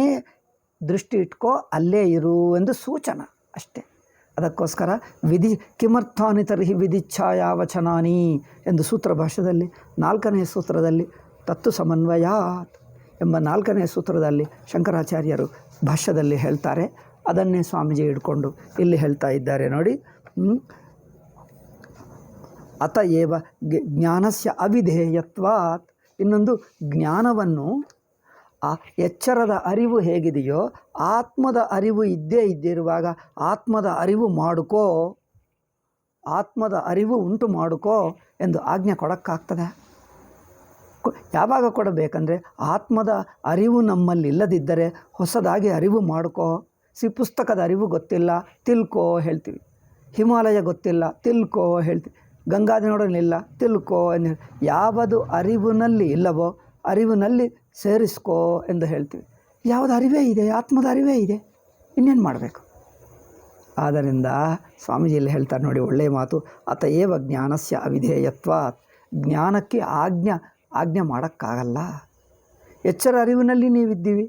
ದೃಷ್ಟಿ ಇಟ್ಕೋ, ಅಲ್ಲೇ ಇರು ಎಂದು ಸೂಚನ ಅಷ್ಟೇ. ಅದಕ್ಕೋಸ್ಕರ ವಿಧಿ ಕಿಮರ್ಥಾನಿ ತರ್ಹಿ ವಿಧಿಚ್ಛಾಯಾವಚನಾನಿ ಎಂದು ಸೂತ್ರ ಭಾಷ್ಯದಲ್ಲಿ 4ನೇ ಸೂತ್ರದಲ್ಲಿ ತತ್ತು ಸಮನ್ವಯಾತ್ ಎಂಬ 4ನೇ ಸೂತ್ರದಲ್ಲಿ ಶಂಕರಾಚಾರ್ಯರು ಭಾಷ್ಯದಲ್ಲಿ ಹೇಳ್ತಾರೆ. ಅದನ್ನೇ ಸ್ವಾಮೀಜಿ ಹಿಡ್ಕೊಂಡು ಇಲ್ಲಿ ಹೇಳ್ತಾ ಇದ್ದಾರೆ ನೋಡಿ. ಅತಏವ ಜ್ಞಾನಸ್ಯ ಅವಿಧೇಯತ್ವಾತ್. ಇನ್ನೊಂದು, ಜ್ಞಾನವನ್ನು ಆ ಎಚ್ಚರದ ಅರಿವು ಹೇಗಿದೆಯೋ ಆತ್ಮದ ಅರಿವು ಇದ್ದಿರುವಾಗ ಆತ್ಮದ ಅರಿವು ಮಾಡುಕೋ, ಆತ್ಮದ ಅರಿವು ಉಂಟು ಮಾಡುಕೋ ಎಂದು ಆಜ್ಞೆ ಕೊಡೋಕ್ಕಾಗ್ತದೆ? ಯಾವಾಗ ಕೊಡಬೇಕಂದ್ರೆ ಆತ್ಮದ ಅರಿವು ನಮ್ಮಲ್ಲಿ ಇಲ್ಲದಿದ್ದರೆ ಹೊಸದಾಗಿ ಅರಿವು ಮಾಡ್ಕೋ. ಪುಸ್ತಕದ ಅರಿವು ಗೊತ್ತಿಲ್ಲ, ತಿಳ್ಕೋ ಹೇಳ್ತೀವಿ. ಹಿಮಾಲಯ ಗೊತ್ತಿಲ್ಲ, ತಿಳ್ಕೋ ಹೇಳ್ತೀವಿ. ಗಂಗಾದಿ ನೋಡಲಿಲ್ಲ, ತಿಳ್ಕೋ ಎಂದು. ಯಾವುದು ಅರಿವಿನಲ್ಲಿ ಇಲ್ಲವೋ ಅರಿವಿನಲ್ಲಿ ಸೇರಿಸ್ಕೋ ಎಂದು ಹೇಳ್ತೀವಿ. ಯಾವುದು ಅರಿವೇ ಇದೆ, ಆತ್ಮದ ಅರಿವೇ ಇದೆ, ಇನ್ನೇನು ಮಾಡಬೇಕು? ಆದ್ದರಿಂದ ಸ್ವಾಮೀಜಿಯಲ್ಲಿ ಹೇಳ್ತಾರೆ ನೋಡಿ, ಒಳ್ಳೆಯ ಮಾತು. ಅತಏವ ಜ್ಞಾನಸ್ಯ ಅವಿಧೇಯತ್ವಾತ್. ಜ್ಞಾನಕ್ಕೆ ಆಜ್ಞೆ ಮಾಡೋಕ್ಕಾಗಲ್ಲ. ಎಚ್ಚರ ಅರಿವಿನಲ್ಲಿ ನೀವಿದ್ದೀವಿ,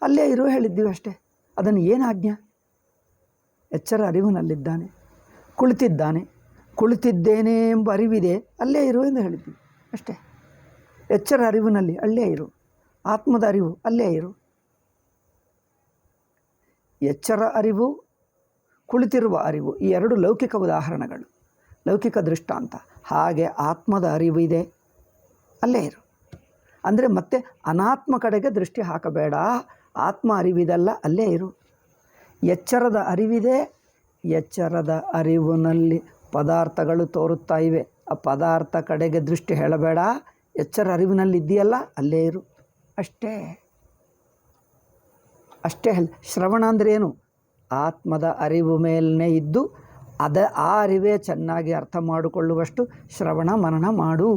ಅಲ್ಲೇ ಇರೋ ಹೇಳಿದ್ದೀವಿ ಅಷ್ಟೇ. ಅದನ್ನು ಏನು ಆಜ್ಞೆ? ಎಚ್ಚರ ಅರಿವಿನಲ್ಲಿದ್ದಾನೆ, ಕುಳಿತಿದ್ದೇನೆ ಎಂಬ ಅರಿವಿದೆ, ಅಲ್ಲೇ ಇರು ಎಂದು ಹೇಳಿದ್ದೀವಿ ಅಷ್ಟೇ. ಎಚ್ಚರ ಅರಿವಿನಲ್ಲಿ ಅಲ್ಲೇ ಇರು, ಆತ್ಮದ ಅರಿವು ಅಲ್ಲೇ ಇರು. ಎಚ್ಚರ ಅರಿವು, ಕುಳಿತಿರುವ ಅರಿವು, ಈ 2 ಲೌಕಿಕ ಉದಾಹರಣೆಗಳು, ಲೌಕಿಕ ದೃಷ್ಟಾಂತ. ಹಾಗೆ ಆತ್ಮದ ಅರಿವು ಇದೆ, ಅಲ್ಲೇ ಇರು. ಅಂದರೆ ಮತ್ತೆ ಅನಾತ್ಮ ಕಡೆಗೆ ದೃಷ್ಟಿ ಹಾಕಬೇಡ. ಆತ್ಮ ಅರಿವಿದಲ್ಲ, ಅಲ್ಲೇ ಇರು. ಎಚ್ಚರದ ಅರಿವಿದೆ, ಎಚ್ಚರದ ಅರಿವಿನಲ್ಲಿ ಪದಾರ್ಥಗಳು ತೋರುತ್ತಾ ಇವೆ, ಆ ಪದಾರ್ಥ ಕಡೆಗೆ ದೃಷ್ಟಿ ಹೇಳಬೇಡ. ಎಚ್ಚರ ಅರಿವಿನಲ್ಲಿ ಇದೆಯಲ್ಲ, ಅಲ್ಲೇ ಇರು ಅಷ್ಟೇ. ಶ್ರವಣ ಅಂದರೆ ಏನು? ಆತ್ಮದ ಅರಿವು ಮೇಲೇ ಇದ್ದು ಆ ಅರಿವೇ ಚೆನ್ನಾಗಿ ಅರ್ಥ ಮಾಡಿಕೊಳ್ಳುವಷ್ಟು ಶ್ರವಣ ಮನನ ಮಾಡು.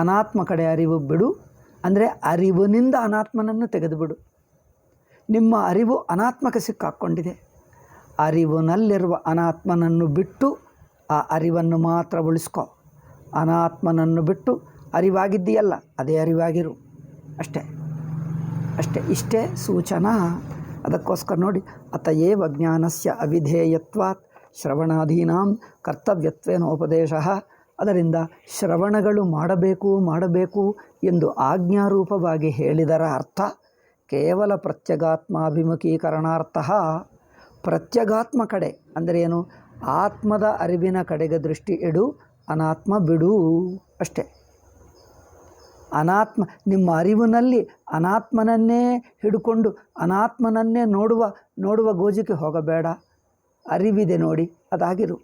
ಅನಾತ್ಮ ಕಡೆ ಅರಿವು ಬಿಡು, ಅಂದರೆ ಅರಿವಿನಿಂದ ಅನಾತ್ಮನನ್ನು ತೆಗೆದುಬಿಡು. ನಿಮ್ಮ ಅರಿವು ಅನಾತ್ಮಕ್ಕೆ ಸಿಕ್ಕಾಕ್ಕೊಂಡಿದೆ. ಅರಿವಿನಲ್ಲಿರುವ ಅನಾತ್ಮನನ್ನು ಬಿಟ್ಟು ಆ ಅರಿವನ್ನು ಮಾತ್ರ ಉಳಿಸ್ಕೊ. ಅನಾತ್ಮನನ್ನು ಬಿಟ್ಟು ಅರಿವಾಗಿದ್ದೀಯಲ್ಲ, ಅದೇ ಅರಿವಾಗಿರು ಅಷ್ಟೇ. ಇಷ್ಟೇ ಸೂಚನಾ. ಅದಕ್ಕೋಸ್ಕರ ನೋಡಿ, ಅತಏವ ಜ್ಞಾನಸ್ಯ ಅವಿಧೇಯತ್ವಾತ್ ಶ್ರವಣಾದೀನಾಂ ಕರ್ತವ್ಯತ್ವೇನೋಪದೇಶ. ಅದರಿಂದ ಶ್ರವಣಗಳು ಮಾಡಬೇಕು ಎಂದು ಆಜ್ಞಾರೂಪವಾಗಿ ಹೇಳಿದರ ಅರ್ಥ ಕೇವಲ ಪ್ರತ್ಯಗಾತ್ಮಾಭಿಮುಖೀಕರಣಾರ್ಥ. ಪ್ರತ್ಯಗಾತ್ಮ ಕಡೆ ಅಂದರೆ ಏನು? ಆತ್ಮದ ಅರಿವಿನ ಕಡೆಗೆ ದೃಷ್ಟಿ ಇಡು, ಅನಾತ್ಮ ಬಿಡು ಅಷ್ಟೇ. ಅನಾತ್ಮ ನಿಮ್ಮ ಅರಿವಿನಲ್ಲಿ ಅನಾತ್ಮನನ್ನೇ ಹಿಡ್ಕೊಂಡು ಅನಾತ್ಮನನ್ನೇ ನೋಡುವ ಗೋಜಿಗೆ ಹೋಗಬೇಡ. ಅರಿವಿದೆ ನೋಡಿ, ಅದಾಗಿರು.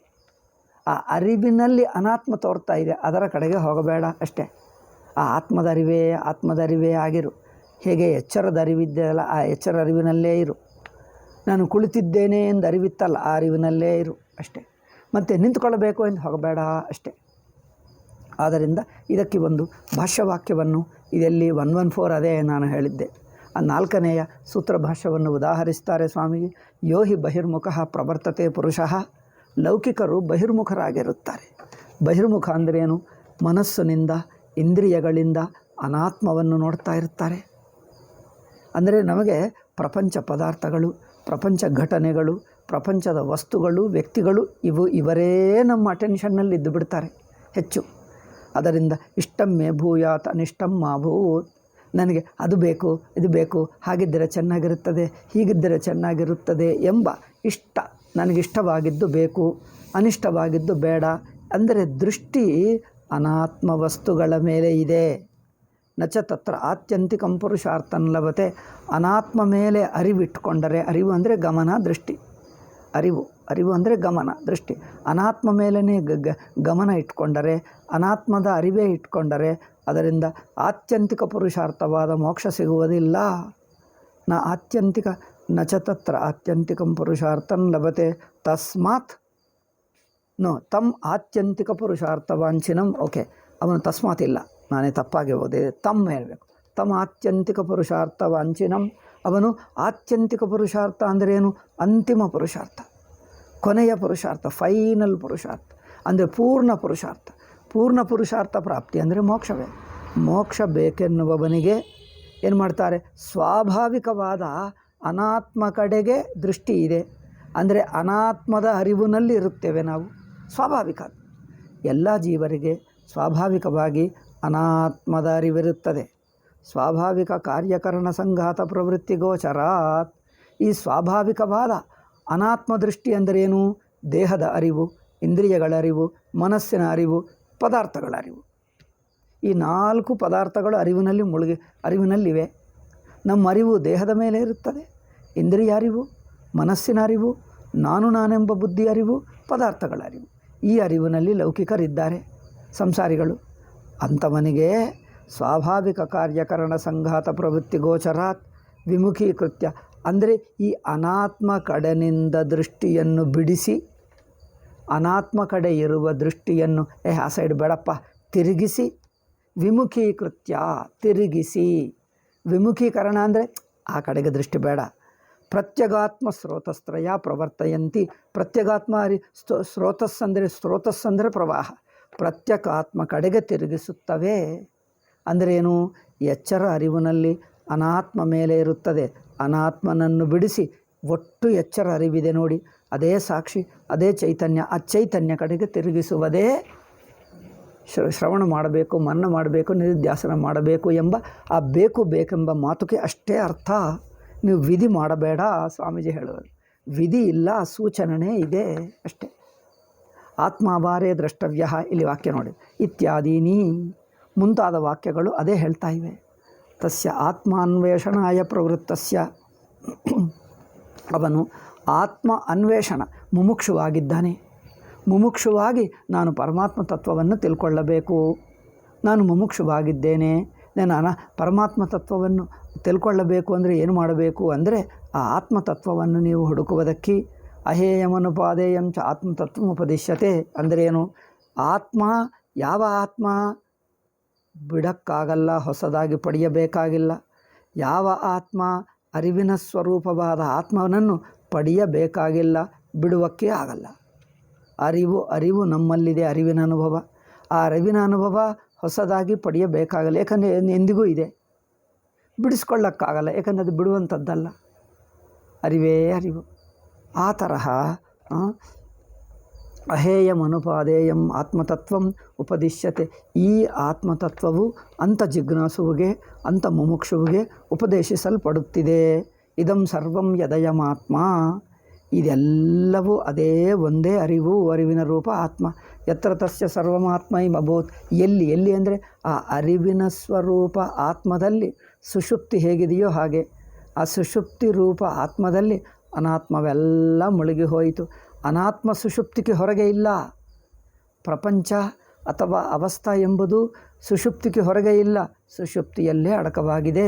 ಆ ಅರಿವಿನಲ್ಲಿ ಅನಾತ್ಮ ತೋರ್ತಾ ಇದೆ, ಅದರ ಕಡೆಗೆ ಹೋಗಬೇಡ ಅಷ್ಟೇ. ಆ ಆತ್ಮದ ಅರಿವೇ ಆಗಿರು. ಹೇಗೆ ಎಚ್ಚರದ ಅರಿವಿದೆಯಲ್ಲ, ಆ ಎಚ್ಚರ ಅರಿವಿನಲ್ಲೇ ಇರು. ನಾನು ಕುಳಿತಿದ್ದೇನೆ ಎಂದು ಅರಿವಿತ್ತಲ್ಲ, ಆ ಅರಿವಿನಲ್ಲೇ ಇರು ಅಷ್ಟೇ. ಮತ್ತು ನಿಂತುಕೊಳ್ಳಬೇಕು ಎಂದು ಹೋಗಬೇಡ ಅಷ್ಟೇ. ಆದ್ದರಿಂದ ಇದಕ್ಕೆ ಒಂದು ಭಾಷ್ಯವಾಕ್ಯವನ್ನು ಇದೆಲ್ಲಿ 114 ಅದೇ ನಾನು ಹೇಳಿದ್ದೆ. ಆ 4ನೆಯ ಸೂತ್ರ ಭಾಷ್ಯವನ್ನು ಉದಾಹರಿಸ್ತಾರೆ ಸ್ವಾಮೀಜಿ. ಯೋ ಹಿ ಬಹಿರ್ಮುಖ ಪ್ರವರ್ತತೆ ಪುರುಷಃ. ಲೌಕಿಕರು ಬಹಿರ್ಮುಖರಾಗಿರುತ್ತಾರೆ. ಬಹಿರ್ಮುಖ ಅಂದ್ರೇನು? ಮನಸ್ಸಿನಿಂದ ಇಂದ್ರಿಯಗಳಿಂದ ಅನಾತ್ಮವನ್ನು ನೋಡ್ತಾ ಇರ್ತಾರೆ. ಅಂದರೆ ನಮಗೆ ಪ್ರಪಂಚ ಪದಾರ್ಥಗಳು, ಪ್ರಪಂಚ ಘಟನೆಗಳು, ಪ್ರಪಂಚದ ವಸ್ತುಗಳು, ವ್ಯಕ್ತಿಗಳು ಇವರೇ ನಮ್ಮ ಅಟೆನ್ಷನ್ನಲ್ಲಿ ಇದ್ದು ಬಿಡ್ತಾರೆ ಹೆಚ್ಚು. ಅದರಿಂದ ಇಷ್ಟಮ್ಮೆ ಭೂಯಾತ್ ಅನಿಷ್ಟಂ ಮಾ ಭೂತ್. ನನಗೆ ಅದು ಬೇಕು, ಇದು ಬೇಕು, ಹಾಗಿದ್ದರೆ ಚೆನ್ನಾಗಿರುತ್ತದೆ, ಹೀಗಿದ್ದರೆ ಚೆನ್ನಾಗಿರುತ್ತದೆ ಎಂಬ ಇಷ್ಟ, ನನಗಿಷ್ಟವಾಗಿದ್ದು ಬೇಕು, ಅನಿಷ್ಟವಾಗಿದ್ದು ಬೇಡ. ಅಂದರೆ ದೃಷ್ಟಿ ಅನಾತ್ಮ ವಸ್ತುಗಳ ಮೇಲೆ ಇದೆ. ನಚ ತತ್ರ ಆತ್ಯಂತಿಕಂ ಪುರುಷಾರ್ಥಂ ಲಭತೆ. ಅನಾತ್ಮ ಮೇಲೆ ಅರಿವಿಟ್ಕೊಂಡರೆ, ಅರಿವು ಅಂದರೆ ಗಮನ ದೃಷ್ಟಿ, ಅರಿವು ಅಂದರೆ ಗಮನ ದೃಷ್ಟಿ. ಅನಾತ್ಮ ಮೇಲೇ ಗಮನ ಇಟ್ಕೊಂಡರೆ, ಅನಾತ್ಮದ ಅರಿವೇ ಇಟ್ಕೊಂಡರೆ ಅದರಿಂದ ಆತ್ಯಂತಿಕ ಪುರುಷಾರ್ಥವಾದ ಮೋಕ್ಷ ಸಿಗುವುದಿಲ್ಲ. ನಚ ತತ್ರ ಆತ್ಯಂತಿಕಂ ಪುರುಷಾರ್ಥಂ ಲಭತೆ ತಸ್ಮಾತ್ ತಮ್ ಆತ್ಯಂತಿಕ ಪುರುಷಾರ್ಥವಾಂಚಿನಂ. ಓಕೆ, ಅವನು ತಸ್ಮಾತ್ ಇಲ್ಲ, ನಾನೇ ತಪ್ಪಾಗಿ ಓದಿದೆ, ತಮ್ಮ ಹೇಳಬೇಕು. ತಮ್ಮ ಆತ್ಯಂತಿಕ ಪುರುಷಾರ್ಥವಾಂಚಿನಂ. ಅವನು ಆತ್ಯಂತಿಕ ಪುರುಷಾರ್ಥ ಅಂದ್ರೇನು? ಅಂತಿಮ ಪುರುಷಾರ್ಥ, ಕೊನೆಯ ಪುರುಷಾರ್ಥ, ಫೈನಲ್ ಪುರುಷಾರ್ಥ ಅಂದರೆ ಪೂರ್ಣ ಪುರುಷಾರ್ಥ. ಪೂರ್ಣ ಪುರುಷಾರ್ಥ ಪ್ರಾಪ್ತಿ ಅಂದರೆ ಮೋಕ್ಷವೇ. ಮೋಕ್ಷ ಬೇಕೆನ್ನುವವನಿಗೆ ಏನು ಮಾಡ್ತಾರೆ? ಸ್ವಾಭಾವಿಕವಾದ ಅನಾತ್ಮ ಕಡೆಗೆ ದೃಷ್ಟಿ ಇದೆ. ಅಂದರೆ ಅನಾತ್ಮದ ಅರಿವಿನಲ್ಲಿ ಇರುತ್ತೇವೆ ನಾವು. ಸ್ವಾಭಾವಿಕ, ಎಲ್ಲ ಜೀವರಿಗೆ ಸ್ವಾಭಾವಿಕವಾಗಿ ಅನಾತ್ಮದ ಅರಿವಿರುತ್ತದೆ. ಸ್ವಾಭಾವಿಕ ಕಾರ್ಯಕರಣ ಸಂಘಾತ ಪ್ರವೃತ್ತಿ ಗೋಚರಾತ್. ಈ ಸ್ವಾಭಾವಿಕವಾದ ಅನಾತ್ಮ ದೃಷ್ಟಿ ಅಂದರೇನು? ದೇಹದ ಅರಿವು, ಇಂದ್ರಿಯಗಳ ಅರಿವು, ಮನಸ್ಸಿನ ಅರಿವು, ಪದಾರ್ಥಗಳ ಅರಿವು. ಈ 4 ಪದಾರ್ಥಗಳು ಅರಿವಿನಲ್ಲಿವೆ. ನಮ್ಮ ಅರಿವು ದೇಹದ ಮೇಲೆ ಇರುತ್ತದೆ. ಇಂದ್ರಿಯ ಅರಿವು, ಮನಸ್ಸಿನ ಅರಿವು, ನಾನೆಂಬ ಬುದ್ಧಿ ಅರಿವು, ಪದಾರ್ಥಗಳ ಅರಿವು. ಈ ಅರಿವಿನಲ್ಲಿ ಲೌಕಿಕರಿದ್ದಾರೆ, ಸಂಸಾರಿಗಳು. ಅಂಥವನಿಗೆ ಸ್ವಾಭಾವಿಕ ಕಾರ್ಯಕರಣ ಸಂಘಾತ ಪ್ರವೃತ್ತಿ ಗೋಚರಾತ್ ವಿಮುಖೀಕೃತ್ಯ. ಅಂದರೆ ಈ ಅನಾತ್ಮ ಕಡೆನಿಂದ ದೃಷ್ಟಿಯನ್ನು ಬಿಡಿಸಿ, ಅನಾತ್ಮ ಕಡೆ ಇರುವ ದೃಷ್ಟಿಯನ್ನು ಆ ಸೈಡ್ ಬೇಡಪ್ಪ ತಿರುಗಿಸಿ, ವಿಮುಖೀಕೃತ್ಯ ತಿರುಗಿಸಿ. ವಿಮುಖೀಕರಣ ಅಂದರೆ ಆ ಕಡೆಗೆ ದೃಷ್ಟಿ ಬೇಡ. ಪ್ರತ್ಯಗಾತ್ಮ ಸ್ರೋತಸ್ತ್ರಯ ಪ್ರವರ್ತಯಂತಿ. ಪ್ರತ್ಯಗಾತ್ಮ ಸ್ರೋತಸ್ಸಂದರೆ ಪ್ರವಾಹ. ಪ್ರತ್ಯಗಾತ್ಮ ಕಡೆಗೆ ತಿರುಗಿಸುತ್ತವೆ. ಅಂದ್ರೇನು? ಎಚ್ಚರ ಅರಿವಿನಲ್ಲಿ ಅನಾತ್ಮ ಮೇಲೆ ಇರುತ್ತದೆ. ಅನಾತ್ಮನನ್ನು ಬಿಡಿಸಿ ಒಟ್ಟು ಎಚ್ಚರ ಅರಿವಿದೆ ನೋಡಿ, ಅದೇ ಸಾಕ್ಷಿ, ಅದೇ ಚೈತನ್ಯ. ಆ ಚೈತನ್ಯ ಕಡೆಗೆ ತಿರುಗಿಸುವುದೇ ಶ್ರವಣ ಮಾಡಬೇಕು, ಮನನ ಮಾಡಬೇಕು, ನಿಧಿಧ್ಯಾಸನ ಮಾಡಬೇಕು ಎಂಬ ಆ ಬೇಕೆಂಬ ಮಾತುಗೆ ಅಷ್ಟೇ ಅರ್ಥ. ನೀವು ವಿಧಿ ಮಾಡಬೇಡ ಸ್ವಾಮೀಜಿ ಹೇಳುವುದು. ವಿಧಿ ಇಲ್ಲ, ಸೂಚನೆ ಇದೆ ಅಷ್ಟೇ. ಆತ್ಮಾಭಾರೇ ದ್ರಷ್ಟವ್ಯ. ಇಲ್ಲಿ ವಾಕ್ಯ ನೋಡಿ, ಇತ್ಯಾದೀನಿ ಮುಂತಾದ ವಾಕ್ಯಗಳು ಅದೇ ಹೇಳ್ತಾ ಇವೆ. ತಸ್ಯ ಆತ್ಮಾನ್ವೇಷಣಾಯ ಪ್ರವೃತ್ತಸ್ಯ. ಅವನು ಆತ್ಮ ಅನ್ವೇಷಣ ಮುಮುಕ್ಷುವಾಗಿದ್ದಾನೆ. ಮುಮುಕ್ಷುವಾಗಿ ನಾನು ಪರಮಾತ್ಮ ತತ್ವವನ್ನು ತಿಳ್ಕೊಳ್ಳಬೇಕು, ನಾನು ಮುಮುಕ್ಷುವಾಗಿದ್ದೇನೆ, ನಾನು ಪರಮಾತ್ಮ ತತ್ವವನ್ನು ತಿಳ್ಕೊಳ್ಳಬೇಕು ಅಂದರೆ ಏನು ಮಾಡಬೇಕು ಅಂದರೆ ಆ ಆತ್ಮತತ್ವವನ್ನು ನೀವು ಹುಡುಕುವುದಕ್ಕೆ ಅಹೇಯಮನುಪಾದೇಯಂ ಚ ಆತ್ಮತತ್ವಮುಪದಿಶ್ಯತೆ. ಅಂದ್ರೇನು? ಆತ್ಮ ಯಾವ ಆತ್ಮ? ಬಿಡಕ್ಕಾಗಲ್ಲ, ಹೊಸದಾಗಿ ಪಡೆಯಬೇಕಾಗಿಲ್ಲ. ಯಾವ ಆತ್ಮ? ಅರಿವಿನ ಸ್ವರೂಪವಾದ ಆತ್ಮನನ್ನು ಪಡೆಯಬೇಕಾಗಿಲ್ಲ, ಬಿಡುವಕ್ಕೆ ಆಗಲ್ಲ. ಅರಿವು ನಮ್ಮಲ್ಲಿದೆ, ಅರಿವಿನ ಅನುಭವ. ಆ ಅರಿವಿನ ಅನುಭವ ಹೊಸದಾಗಿ ಪಡೆಯಬೇಕಾಗಲ್ಲ, ಏಕೆಂದರೆ ಎಂದಿಗೂ ಇದೆ. ಬಿಡಿಸ್ಕೊಳ್ಳೋಕ್ಕಾಗಲ್ಲ, ಏಕೆಂದರೆ ಅದು ಬಿಡುವಂಥದ್ದಲ್ಲ. ಅರಿವೇ ಅರಿವು. ಆ ತರಹ ಅಹೇಯಮನುಪಾದೇಯಂ ಆತ್ಮತತ್ವಂ ಉಪದಿಶ್ಯತೆ. ಈ ಆತ್ಮತತ್ವವು ಅಂಥ ಜಿಜ್ಞಾಸುವಿಗೆ, ಅಂಥ ಮುಮುಕ್ಷುವಿಗೆ ಉಪದೇಶಿಸಲ್ಪಡುತ್ತಿದೆ. ಇದಂ ಸರ್ವಂ ಯದಯಮಾತ್ಮ. ಇದೆಲ್ಲವೂ ಅದೇ ಒಂದೇ ಅರಿವು, ಅರಿವಿನ ರೂಪ ಆತ್ಮ. ಯತ್ರ ತಸ್ಯ ಸರ್ವಮಾತ್ಮೈಮಭೂತ್. ಎಲ್ಲಿ ಅಂದರೆ ಆ ಅರಿವಿನ ಸ್ವರೂಪ ಆತ್ಮದಲ್ಲಿ ಸುಷುಪ್ತಿ ಹೇಗಿದೆಯೋ ಹಾಗೆ ಆ ಸುಷುಪ್ತಿ ರೂಪ ಆತ್ಮದಲ್ಲಿ ಅನಾತ್ಮವೆಲ್ಲ ಮುಳುಗಿ ಹೋಯಿತು. ಅನಾತ್ಮ ಸುಷುಪ್ತಿಗೆ ಹೊರಗೆ ಇಲ್ಲ, ಪ್ರಪಂಚ ಅಥವಾ ಅವಸ್ಥಾ ಎಂಬುದು ಸುಷುಪ್ತಿಗೆ ಹೊರಗೆ ಇಲ್ಲ, ಸುಷುಪ್ತಿಯಲ್ಲೇ ಅಡಕವಾಗಿದೆ.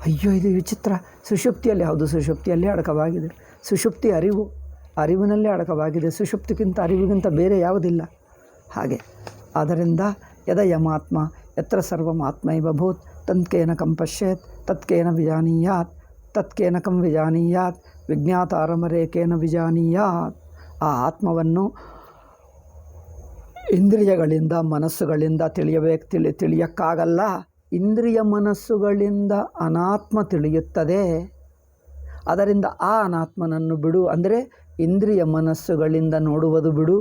ಅಯ್ಯೋ ಇದು ವಿಚಿತ್ರ, ಸುಷುಪ್ತಿಯಲ್ಲಿ, ಹೌದು ಸುಷುಪ್ತಿಯಲ್ಲೇ ಅಡಕವಾಗಿದೆ. ಸುಷುಪ್ತಿ ಅರಿವಿನಲ್ಲೇ ಅಡಕವಾಗಿದೆ. ಸುಷುಪ್ತಿಗಿಂತ ಅರಿವಿಗಿಂತ ಬೇರೆ ಯಾವುದಿಲ್ಲ. ಹಾಗೆ ಆದ್ದರಿಂದ ಯದಯಮಾತ್ಮ ಯತ್ರ ಸರ್ವಮಾತ್ಮೈವ ಭೂತ್ ತತ್ಕೇನ ಕಂ ಪಶ್ಯೇತ್ ತತ್ಕೇನ ವಿಜಾನೀಯಾತ್ ತತ್ಕೇನ ಕಂ ವಿಜಾನೀಯಾತ್ ವಿಜ್ಞಾತಾರಮರೇಕೇನ ವಿಜಾನೀಯಾತ್. ಆ ಆತ್ಮವನ್ನು ಇಂದ್ರಿಯಗಳಿಂದ ಮನಸ್ಸುಗಳಿಂದ ತಿಳಿಯಕ್ಕಾಗಲ್ಲ. ಇಂದ್ರಿಯ ಮನಸ್ಸುಗಳಿಂದ ಅನಾತ್ಮ ತಿಳಿಯುತ್ತದೆ. ಅದರಿಂದ ಆ ಅನಾತ್ಮನನ್ನು ಬಿಡು ಅಂದರೆ ಇಂದ್ರಿಯ ಮನಸ್ಸುಗಳಿಂದ ನೋಡುವುದು ಬಿಡು,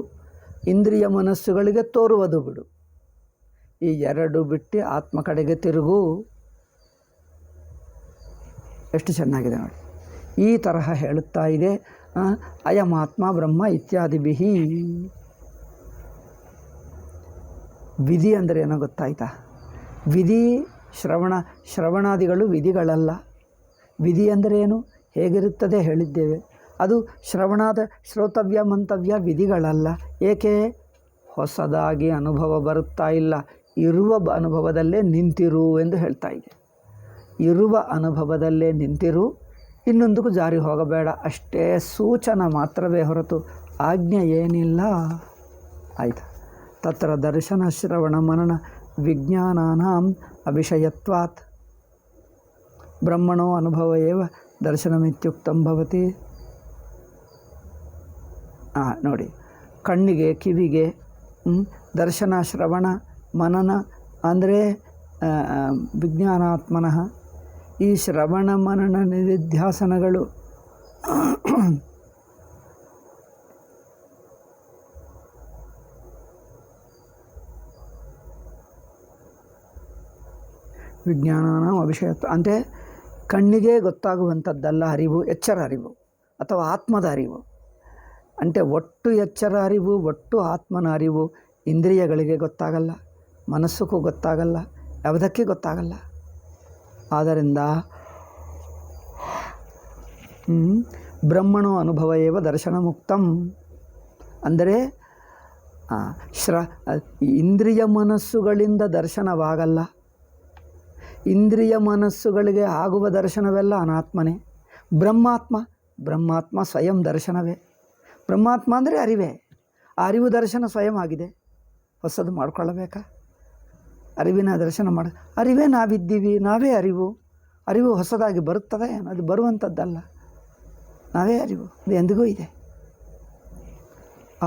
ಇಂದ್ರಿಯ ಮನಸ್ಸುಗಳಿಗೆ ತೋರುವುದು ಬಿಡು. ಈ ಎರಡು ಬಿಟ್ಟು ಆತ್ಮ ಕಡೆಗೆ ತಿರುಗು. ಎಷ್ಟು ಚೆನ್ನಾಗಿದೆ ನೋಡಿ. ಈ ತರಹ ಹೇಳುತ್ತಾ ಇದೆ ಅಯಮಾತ್ಮ ಬ್ರಹ್ಮ ಇತ್ಯಾದಿಭಿಹಿ. ವಿಧಿ ಅಂದರೆ ಏನೋ ಗೊತ್ತಾಯ್ತಾ? ವಿಧಿ ಶ್ರವಣಾದಿಗಳು ವಿಧಿಗಳಲ್ಲ. ವಿಧಿ ಅಂದರೆ ಏನು, ಹೇಗಿರುತ್ತದೆ ಹೇಳಿದ್ದೇವೆ. ಅದು ಶ್ರೋತವ್ಯ ಮಂತವ್ಯ ವಿಧಿಗಳಲ್ಲ. ಏಕೆ? ಹೊಸದಾಗಿ ಅನುಭವ ಬರುತ್ತಾ ಇಲ್ಲ, ಇರುವ ಅನುಭವದಲ್ಲೇ ನಿಂತಿರು ಎಂದು ಹೇಳ್ತಾ ಇದೆ. ಇರುವ ಅನುಭವದಲ್ಲೇ ನಿಂತಿರು, ಇನ್ನೊಂದಕ್ಕೂ ಜಾರಿ ಹೋಗಬೇಡ, ಅಷ್ಟೇ ಸೂಚನ ಮಾತ್ರವೇ ಹೊರತು ಆಜ್ಞೆ ಏನಿಲ್ಲ. ಆಯಿತಾ? ತತ್ರ ದರ್ಶನ ಶ್ರವಣ ಮನನ ವಿಜ್ಞಾನಾನಾಂ ಅವಿಷಯತ್ವಾತ್ ಬ್ರಹ್ಮಣೋ ಅನುಭವ ಏವ ದರ್ಶನಮಿತ್ಯುಕ್ತಂ ಭವತಿ. ನೋಡಿ, ಕಣ್ಣಿಗೆ ಕಿವಿಗೆ ದರ್ಶನ ಶ್ರವಣ ಮನನ ಅಂದರೆ ವಿಜ್ಞಾನಾತ್ಮನಃ. ಈ ಶ್ರವಣ ಮನನ ನಿಧಿಧ್ಯಾಸನಗಳು ವಿಜ್ಞಾನನ ಅವಿಷಯತ್ವ ಅಂದರೆ ಕಣ್ಣಿಗೆ ಗೊತ್ತಾಗುವಂಥದ್ದಲ್ಲ ಅರಿವು, ಎಚ್ಚರ ಅರಿವು ಅಥವಾ ಆತ್ಮದ ಅರಿವು. ಅಂದರೆ ಒಟ್ಟು ಎಚ್ಚರ ಅರಿವು, ಒಟ್ಟು ಆತ್ಮನ ಅರಿವು ಇಂದ್ರಿಯಗಳಿಗೆ ಗೊತ್ತಾಗಲ್ಲ, ಮನಸ್ಸಕ್ಕೂ ಗೊತ್ತಾಗಲ್ಲ, ಯಾವುದಕ್ಕೆ ಗೊತ್ತಾಗಲ್ಲ. ಆದ್ದರಿಂದ ಬ್ರಹ್ಮಣೋ ಅನುಭವ ಏವ ದರ್ಶನ ಮುಕ್ತಂ ಅಂದರೆ ಇಂದ್ರಿಯ ಮನಸ್ಸುಗಳಿಂದ ದರ್ಶನವಾಗಲ್ಲ. ಇಂದ್ರಿಯ ಮನಸ್ಸುಗಳಿಗೆ ಆಗುವ ದರ್ಶನವೆಲ್ಲ ಅನಾತ್ಮನೇ. ಬ್ರಹ್ಮಾತ್ಮ ಸ್ವಯಂ ದರ್ಶನವೇ. ಬ್ರಹ್ಮಾತ್ಮ ಅಂದರೆ ಅರಿವೇ. ಆ ಅರಿವು ದರ್ಶನ ಸ್ವಯಂ ಆಗಿದೆ, ಹೊಸದು ಮಾಡಿಕೊಳ್ಳಬೇಕಾ? ಅರಿವಿನ ದರ್ಶನ ಅರಿವೇ ನಾವಿದ್ದೀವಿ, ನಾವೇ ಅರಿವು ಹೊಸದಾಗಿ ಬರುತ್ತದೆ, ಅದು ಬರುವಂಥದ್ದಲ್ಲ, ನಾವೇ ಅರಿವು, ಅದು ಎಂದಿಗೂ ಇದೆ.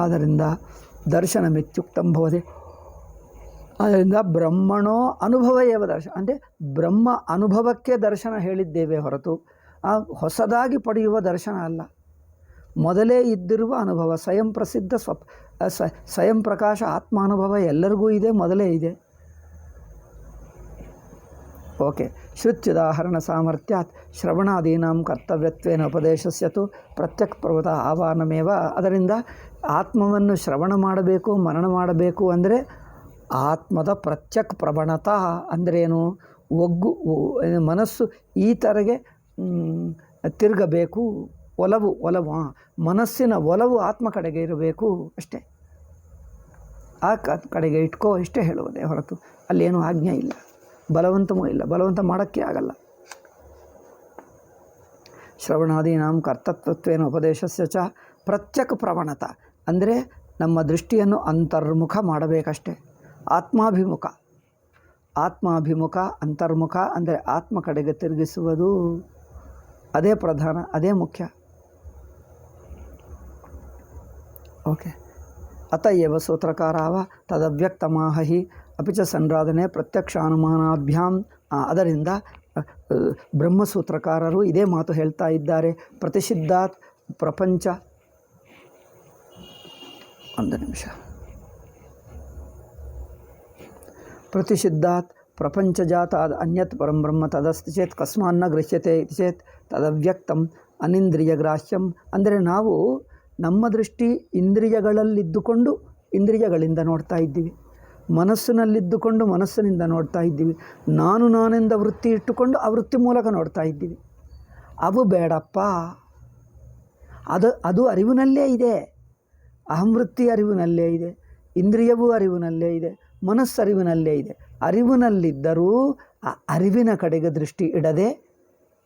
ಆದ್ದರಿಂದ ದರ್ಶನ ಮಿತ್ಯುಕ್ತಂ ಭವತಿ. ಆದ್ದರಿಂದ ಬ್ರಹ್ಮಣೋ ಅನುಭವ ಏವ ದರ್ಶನ ಅಂದರೆ ಬ್ರಹ್ಮ ಅನುಭವಕ್ಕೆ ದರ್ಶನ ಹೇಳಿದ್ದೇವೆ ಹೊರತು ಹೊಸದಾಗಿ ಪಡೆಯುವ ದರ್ಶನ ಅಲ್ಲ. ಮೊದಲೇ ಇದ್ದಿರುವ ಅನುಭವ, ಸ್ವಯಂ ಪ್ರಸಿದ್ಧ ಸ್ವಯಂ ಪ್ರಕಾಶ ಆತ್ಮಾನುಭವ ಎಲ್ಲರಿಗೂ ಇದೆ, ಮೊದಲೇ ಇದೆ. ಓಕೆ. ಶ್ರುತ್ಯುದಾಹರಣ ಸಾಮರ್ಥ್ಯಾತ್ ಶ್ರವಣಾದೀನಾಂ ಕರ್ತವ್ಯತ್ವೇನ ಉಪದೇಶಸ್ಯತು ಪ್ರತ್ಯಕ್ ಪ್ರವೃತ್ತ ಆಹ್ವಾನಮೇವ. ಅದರಿಂದ ಆತ್ಮವನ್ನು ಶ್ರವಣ ಮಾಡಬೇಕು, ಮನನ ಮಾಡಬೇಕು ಅಂದರೆ ಆತ್ಮದ ಪ್ರತ್ಯಕ್ ಪ್ರವಣತ ಅಂದ್ರೇನು? ಮನಸ್ಸು ಈ ಥರಗೆ ತಿರುಗಬೇಕು. ಒಲವು ಮನಸ್ಸಿನ ಒಲವು ಆತ್ಮ ಕಡೆಗೆ ಇರಬೇಕು ಅಷ್ಟೇ. ಆ ಕಡೆಗೆ ಇಟ್ಕೋ ಇಷ್ಟೇ ಹೇಳುವುದೇ ಹೊರತು ಅಲ್ಲೇನೂ ಆಜ್ಞೆ ಇಲ್ಲ, ಬಲವಂತವೂ ಇಲ್ಲ, ಬಲವಂತ ಮಾಡೋಕ್ಕೆ ಆಗಲ್ಲ. ಶ್ರವಣಾದೀನಾಂ ಕರ್ತೃತ್ವೇನ ಉಪದೇಶಸ್ಯ ಚ ಪ್ರತ್ಯಕ್ ಪ್ರವಣತ ಅಂದರೆ ನಮ್ಮ ದೃಷ್ಟಿಯನ್ನು ಅಂತರ್ಮುಖ ಮಾಡಬೇಕಷ್ಟೆ. ಆತ್ಮಾಭಿಮುಖ ಅಂತರ್ಮುಖ ಅಂದರೆ ಆತ್ಮ ಕಡೆಗೆ ತಿರುಗಿಸುವುದು, ಅದೇ ಪ್ರಧಾನ, ಅದೇ ಮುಖ್ಯ. ಓಕೆ. ಅತಯೇವ ಸೂತ್ರಕಾರಾವ ತದವ್ಯಕ್ತಮಾಹಿ ಅಪಿಚ ಸಂರಾಧನೆ ಪ್ರತ್ಯಕ್ಷಾನುಮಾನಾಭ್ಯಾಂ. ಅದರಿಂದ ಬ್ರಹ್ಮಸೂತ್ರಕಾರರು ಇದೇ ಮಾತು ಹೇಳ್ತಾ ಇದ್ದಾರೆ. ಪ್ರತಿಷಿದ್ಧಾತ್ ಪ್ರಪಂಚ, ಒಂದು ನಿಮಿಷ, ಪ್ರತಿಷಿದ್ಧಾತ್ ಪ್ರಪಂಚಜಾತಾದ್ ಅನ್ಯತ್ ಪರಂ ಬ್ರಹ್ಮ ತದಸ್ತಿ ಚೇತ್ ಕಸ್ಮಾನ್ನ ಗೃಹ್ಯತೆ ಇತಿ ಚೇತ್ ತದವ್ಯಕ್ತಂ ಅನಿಂದ್ರಿಯ ಗ್ರಾಹ್ಯಂ. ಅಂದರೆ ನಾವು ನಮ್ಮ ದೃಷ್ಟಿ ಇಂದ್ರಿಯಗಳಲ್ಲಿದ್ದುಕೊಂಡು ಇಂದ್ರಿಯಗಳಿಂದ ನೋಡ್ತಾ ಇದ್ದೀವಿ, ಮನಸ್ಸಿನಲ್ಲಿದ್ದುಕೊಂಡು ಮನಸ್ಸಿನಿಂದ ನೋಡ್ತಾ ಇದ್ದೀವಿ, ನಾನೆಂದ ವೃತ್ತಿ ಇಟ್ಟುಕೊಂಡು ಆ ವೃತ್ತಿ ಮೂಲಕ ನೋಡ್ತಾ ಇದ್ದೀವಿ. ಅವು ಬೇಡಪ್ಪ. ಅದು ಅರಿವಿನಲ್ಲೇ ಇದೆ, ಅಹಂವೃತ್ತಿ ಅರಿವಿನಲ್ಲೇ ಇದೆ. ಇಂದ್ರಿಯವೂ ಅರಿವಿನಲ್ಲೇ ಇದೆ, ಮನಸ್ಸು ಅರಿವಿನಲ್ಲೇ ಇದೆ. ಅರಿವಿನಲ್ಲಿದ್ದರೂ ಆ ಅರಿವಿನ ಕಡೆಗೆ ದೃಷ್ಟಿ ಇಡದೆ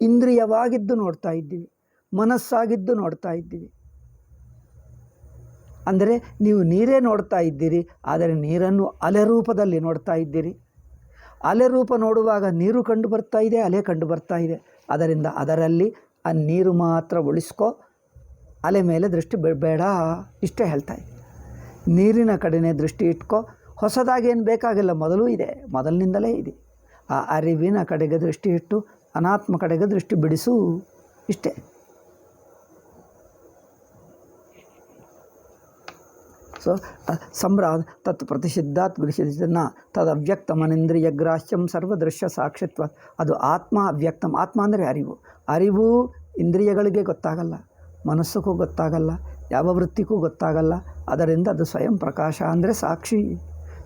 ಇಂದ್ರಿಯವಾಗಿದ್ದು ನೋಡ್ತಾ ಇದ್ದೀವಿ, ಮನಸ್ಸಾಗಿದ್ದು ನೋಡ್ತಾ ಇದ್ದೀವಿ. ಅಂದರೆ ನೀವು ನೀರೇ ನೋಡ್ತಾ ಇದ್ದೀರಿ, ಆದರೆ ನೀರನ್ನು ಅಲೆ ರೂಪದಲ್ಲಿ ನೋಡ್ತಾ ಇದ್ದೀರಿ. ಅಲೆ ರೂಪ ನೋಡುವಾಗ ನೀರು ಕಂಡು ಬರ್ತಾ ಇದೆ, ಅಲೆ ಕಂಡು ಬರ್ತಾ ಇದೆ. ಅದರಿಂದ ಅದರಲ್ಲಿ ಆ ನೀರು ಮಾತ್ರ ಉಳಿಸ್ಕೊ, ಅಲೆ ಮೇಲೆ ದೃಷ್ಟಿ ಬೇಡ, ಇಷ್ಟೇ ಹೇಳ್ತಾ ಇದೆ. ನೀರಿನ ಕಡೆನೇ ದೃಷ್ಟಿ ಇಟ್ಕೊ, ಹೊಸದಾಗಿ ಏನು ಬೇಕಾಗಿಲ್ಲ, ಮೊದಲೂ ಇದೆ, ಮೊದಲಿನಿಂದಲೇ ಇದೆ. ಆ ಅರಿವಿನ ಕಡೆಗೆ ದೃಷ್ಟಿ ಇಟ್ಟು ಅನಾತ್ಮ ಕಡೆಗೆ ದೃಷ್ಟಿ ಬಿಡಿಸು, ಇಷ್ಟೇ. ಸೊ ಸಂಭ್ರಾತ್ ತತ್ ಪ್ರತಿಷಿದ್ಧಾತ್ ಗೃಹಿಸಿದ್ದನ್ನ ತದವ್ಯಕ್ತಮನೇಂದ್ರಿಯ ಗ್ರಾಹ್ಯಂ ಸರ್ವದೃಶ್ಯ ಸಾಕ್ಷಿತ್ವ. ಅದು ಆತ್ಮ ಅವ್ಯಕ್ತಂ. ಆತ್ಮ ಅಂದರೆ ಅರಿವು. ಅರಿವು ಇಂದ್ರಿಯಗಳಿಗೆ ಗೊತ್ತಾಗಲ್ಲ, ಮನಸ್ಸಿಗೂ ಗೊತ್ತಾಗಲ್ಲ, ಯಾವ ವೃತ್ತಿಗೂ ಗೊತ್ತಾಗಲ್ಲ. ಅದರಿಂದ ಅದು ಸ್ವಯಂ ಪ್ರಕಾಶ ಅಂದರೆ ಸಾಕ್ಷಿ.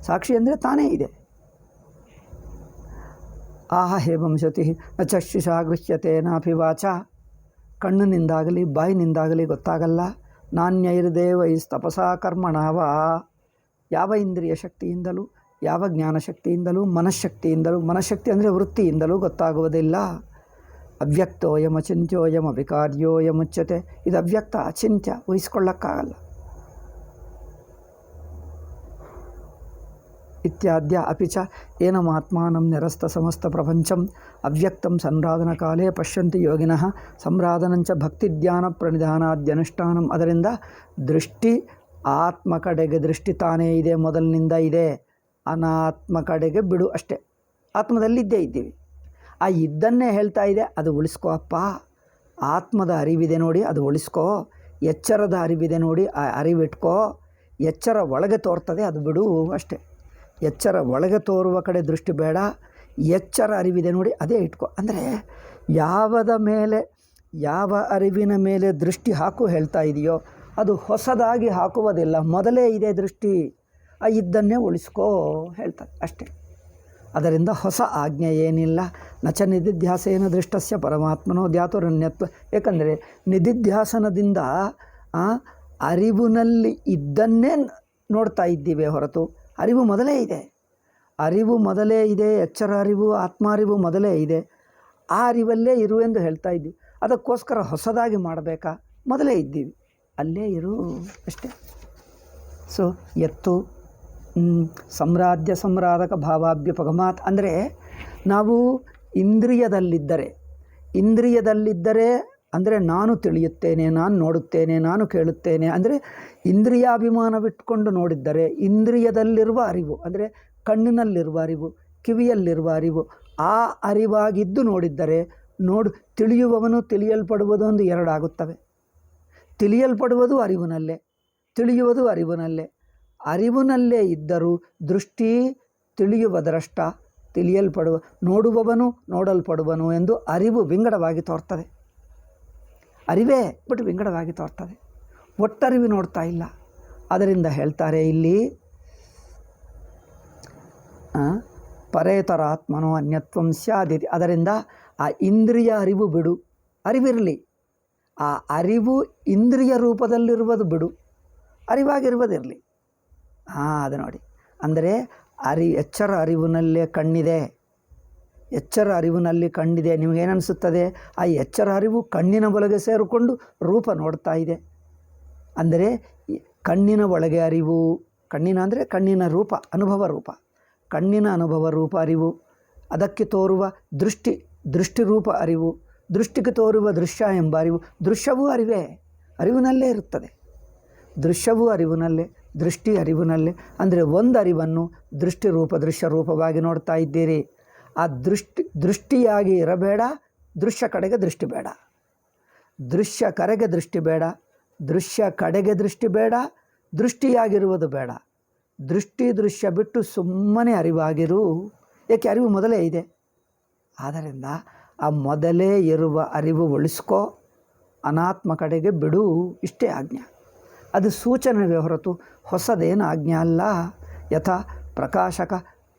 ಸಾಕ್ಷಿ ಅಂದರೆ ತಾನೇ ಇದೆ. ಆಹ ಹೇಮಂ ಶ್ರುತಿ ನ ಚಕ್ಷುಷಾ ಗೃಹ್ಯತೆ ನಾಪಿ ವಾಚ. ಕಣ್ಣಿನಿಂದಾಗಲಿ ಬಾಯಿನಿಂದಾಗಲಿ ಗೊತ್ತಾಗಲ್ಲ. ನಾಣ್ಯೈರ್ದೇವೈಸ್ತಪಸಾ ಕರ್ಮಣಾವ. ಯಾವ ಇಂದ್ರಿಯ ಶಕ್ತಿಯಿಂದಲೂ, ಯಾವ ಜ್ಞಾನಶಕ್ತಿಯಿಂದಲೂ, ಮನಃಶಕ್ತಿ ಅಂದರೆ ವೃತ್ತಿಯಿಂದಲೂ ಗೊತ್ತಾಗುವುದಿಲ್ಲ. ಅವ್ಯಕ್ತೋಯಂ ಅಚಿಂತ್ಯೋಯಂ ಅವಿಕಾರ್ಯೋಯಂ ಉಚ್ಯತೆ. ಇದು ಅವ್ಯಕ್ತ, ಅಚಿಂತ್ಯ, ಊಹಿಸ್ಕೊಳ್ಳೋಕ್ಕಾಗಲ್ಲ. ಇತ್ಯಾದ್ಯ ಅಪಿ ಚ ಏನಮಾತ್ಮಾನಂ ನಿರಸ್ತ ಸಮಸ್ತ ಪ್ರಪಂಚಂ ಅವ್ಯಕ್ತಂ ಸಂರಾಧನ ಕಾಲೇ ಪಶ್ಯಂತಿ ಯೋಗಿನಃ ಸಂರಾಧನಂಚ ಭಕ್ತಿಧ್ಯಾನ ಪ್ರಣಿಧಾನಾದ್ಯನುಷ್ಠಾನಂ. ಅದರಿಂದ ದೃಷ್ಟಿ ಆತ್ಮ ಕಡೆಗೆ ದೃಷ್ಟಿ ತಾನೇ ಇದೆ, ಮೊದಲಿನಿಂದ ಇದೆ. ಅನಾತ್ಮ ಕಡೆಗೆ ಬಿಡು ಅಷ್ಟೇ. ಆತ್ಮದಲ್ಲಿದ್ದೇ ಇದ್ದೀವಿ. ಆ ಇದ್ದನ್ನೇ ಹೇಳ್ತಾ ಇದೆ, ಅದು ಉಳಿಸ್ಕೋ ಅಪ್ಪ. ಆತ್ಮದ ಅರಿವಿದೆ ನೋಡಿ, ಅದು ಉಳಿಸ್ಕೋ. ಎಚ್ಚರದ ಅರಿವಿದೆ ನೋಡಿ, ಆ ಅರಿವಿಟ್ಕೋ. ಎಚ್ಚರ ಒಳಗೆ ತೋರ್ತದೆ, ಅದು ಬಿಡು ಅಷ್ಟೇ. ಎಚ್ಚರ ಒಳಗೆ ತೋರುವ ಕಡೆ ದೃಷ್ಟಿ ಬೇಡ. ಎಚ್ಚರ ಅರಿವಿದೆ ನೋಡಿ, ಅದೇ ಇಟ್ಕೋ. ಅಂದರೆ ಯಾವದ ಮೇಲೆ, ಯಾವ ಅರಿವಿನ ಮೇಲೆ ದೃಷ್ಟಿ ಹಾಕು ಹೇಳ್ತಾ ಇದೆಯೋ ಅದು ಹೊಸದಾಗಿ ಹಾಕುವುದಿಲ್ಲ, ಮೊದಲೇ ಇದೆ ದೃಷ್ಟಿ. ಆ ಇದ್ದನ್ನೇ ಉಳಿಸ್ಕೋ ಹೇಳ್ತಾರೆ ಅಷ್ಟೇ. ಅದರಿಂದ ಹೊಸ ಆಜ್ಞೆ ಏನಿಲ್ಲ. ನಚ ನಿಧಿಧ್ಯಾಸೇನ ದೃಷ್ಟಸ್ಯ ಪರಮಾತ್ಮನೋ ಧ್ಯಾತುರನ್ಯತ್ವ. ಏಕೆಂದರೆ ನಿಧಿಧ್ಯಾಸನದಿಂದ ಅರಿವಿನಲ್ಲಿ ಇದ್ದನ್ನೇ ನೋಡ್ತಾ ಇದ್ದೀವಿ ಹೊರತು ಅರಿವು ಮೊದಲೇ ಇದೆ. ಅರಿವು ಮೊದಲೇ ಇದೆ, ಎಚ್ಚರ ಅರಿವು, ಆತ್ಮ ಅರಿವು ಮೊದಲೇ ಇದೆ. ಆ ಅರಿವಲ್ಲೇ ಇರು ಎಂದು ಹೇಳ್ತಾ ಇದ್ದೀವಿ. ಅದಕ್ಕೋಸ್ಕರ ಹೊಸದಾಗಿ ಮಾಡಬೇಕಾ? ಮೊದಲೇ ಇದ್ದೀವಿ, ಅಲ್ಲೇ ಇರು ಅಷ್ಟೇ. ಸೊ ಎತ್ತು ಸಂರಾಧಕ ಭಾವಾಭ್ಯುಪಗಮಾತ್. ಅಂದರೆ ನಾವು ಇಂದ್ರಿಯದಲ್ಲಿದ್ದರೆ ಅಂದರೆ ನಾನು ತಿಳಿಯುತ್ತೇನೆ, ನಾನು ನೋಡುತ್ತೇನೆ, ನಾನು ಕೇಳುತ್ತೇನೆ ಅಂದರೆ ಇಂದ್ರಿಯಾಭಿಮಾನವಿಟ್ಕೊಂಡು ನೋಡಿದ್ದರೆ ಇಂದ್ರಿಯದಲ್ಲಿರುವ ಅರಿವು ಅಂದರೆ ಕಣ್ಣಿನಲ್ಲಿರುವ ಅರಿವು, ಕಿವಿಯಲ್ಲಿರುವ ಅರಿವು, ಆ ಅರಿವಾಗಿದ್ದು ನೋಡಿದ್ದರೆ ತಿಳಿಯುವವನು ತಿಳಿಯಲ್ಪಡುವುದು ಒಂದು ಎರಡಾಗುತ್ತವೆ. ತಿಳಿಯಲ್ಪಡುವುದು ಅರಿವಿನಲ್ಲೇ, ತಿಳಿಯುವುದು ಅರಿವಿನಲ್ಲೇ. ಅರಿವಿನಲ್ಲೇ ಇದ್ದರೂ ದೃಷ್ಟಿ ತಿಳಿಯುವ ದ್ರಷ್ಟ, ತಿಳಿಯಲ್ಪಡುವ ನೋಡುವವನು ನೋಡಲ್ಪಡುವನು ಎಂದು ಅರಿವು ವಿಂಗಡವಾಗಿ ತೋರ್ತದೆ. ಅರಿವೇ ಬಟ್ ವಿಂಗಡವಾಗಿ ತೋರ್ತದೆ, ಒಟ್ಟರಿವು ನೋಡ್ತಾ ಇಲ್ಲ. ಅದರಿಂದ ಹೇಳ್ತಾರೆ ಇಲ್ಲಿ ಪರೇತರಾತ್ಮನೋ ಅನ್ಯತ್ವಂ ಸ್ಯಾದಿತಿ. ಅದರಿಂದ ಆ ಇಂದ್ರಿಯ ಅರಿವು ಬಿಡು, ಅರಿವಿರಲಿ. ಆ ಅರಿವು ಇಂದ್ರಿಯ ರೂಪದಲ್ಲಿರುವುದು ಬಿಡು, ಅರಿವಾಗಿರುವುದಿರಲಿ. ಅದು ನೋಡಿ. ಅಂದರೆ ಎಚ್ಚರ ಅರಿವಿನಲ್ಲೇ ಕಣ್ಣಿದೆ, ಎಚ್ಚರ ಅರಿವಿನಲ್ಲಿ ಕಣ್ಣಿದೆ. ನಿಮಗೇನನ್ನಿಸುತ್ತದೆ? ಆ ಎಚ್ಚರ ಅರಿವು ಕಣ್ಣಿನ ಒಳಗೆ ಸೇರಿಕೊಂಡು ರೂಪ ನೋಡ್ತಾ ಇದೆ. ಅಂದರೆ ಕಣ್ಣಿನ ಒಳಗೆ ಅರಿವು, ಕಣ್ಣಿನ ಅಂದರೆ ಕಣ್ಣಿನ ರೂಪ, ಅನುಭವ ರೂಪ, ಕಣ್ಣಿನ ಅನುಭವ ರೂಪ ಅರಿವು. ಅದಕ್ಕೆ ತೋರುವ ದೃಷ್ಟಿ ರೂಪ ಅರಿವು, ದೃಷ್ಟಿಗೆ ತೋರುವ ದೃಶ್ಯ ಎಂಬ ಅರಿವು. ದೃಶ್ಯವೂ ಅರಿವೇ, ಅರಿವಿನಲ್ಲೇ ಇರುತ್ತದೆ. ದೃಶ್ಯವೂ ಅರಿವಿನಲ್ಲೇ, ದೃಷ್ಟಿ ಅರಿವಿನಲ್ಲೇ. ಅಂದರೆ ಒಂದು ಅರಿವನ್ನು ದೃಶ್ಯ ರೂಪವಾಗಿ ನೋಡ್ತಾ ಇದ್ದೀರಿ. ಆ ದೃಷ್ಟಿಯಾಗಿ ಇರಬೇಡ, ದೃಶ್ಯ ಕಡೆಗೆ ದೃಷ್ಟಿ ಬೇಡ, ದೃಶ್ಯ ಕಡೆಗೆ ದೃಷ್ಟಿ ಬೇಡ, ದೃಶ್ಯ ಕಡೆಗೆ ದೃಷ್ಟಿ ಬೇಡ, ದೃಷ್ಟಿಯಾಗಿರುವುದು ಬೇಡ. ದೃಶ್ಯ ಬಿಟ್ಟು ಸುಮ್ಮನೆ ಅರಿವಾಗಿರು. ಏಕೆ? ಅರಿವು ಮೊದಲೇ ಇದೆ. ಆದ್ದರಿಂದ ಆ ಮೊದಲೇ ಇರುವ ಅರಿವು ಉಳಿಸ್ಕೋ, ಅನಾತ್ಮ ಕಡೆಗೆ ಬಿಡು, ಇಷ್ಟೇ ಆಜ್ಞೆ. ಅದು ಸೂಚನೆಗೆ ಹೊರತು ಹೊಸದೇನು ಆಜ್ಞೆ ಅಲ್ಲ. ಯಥಾ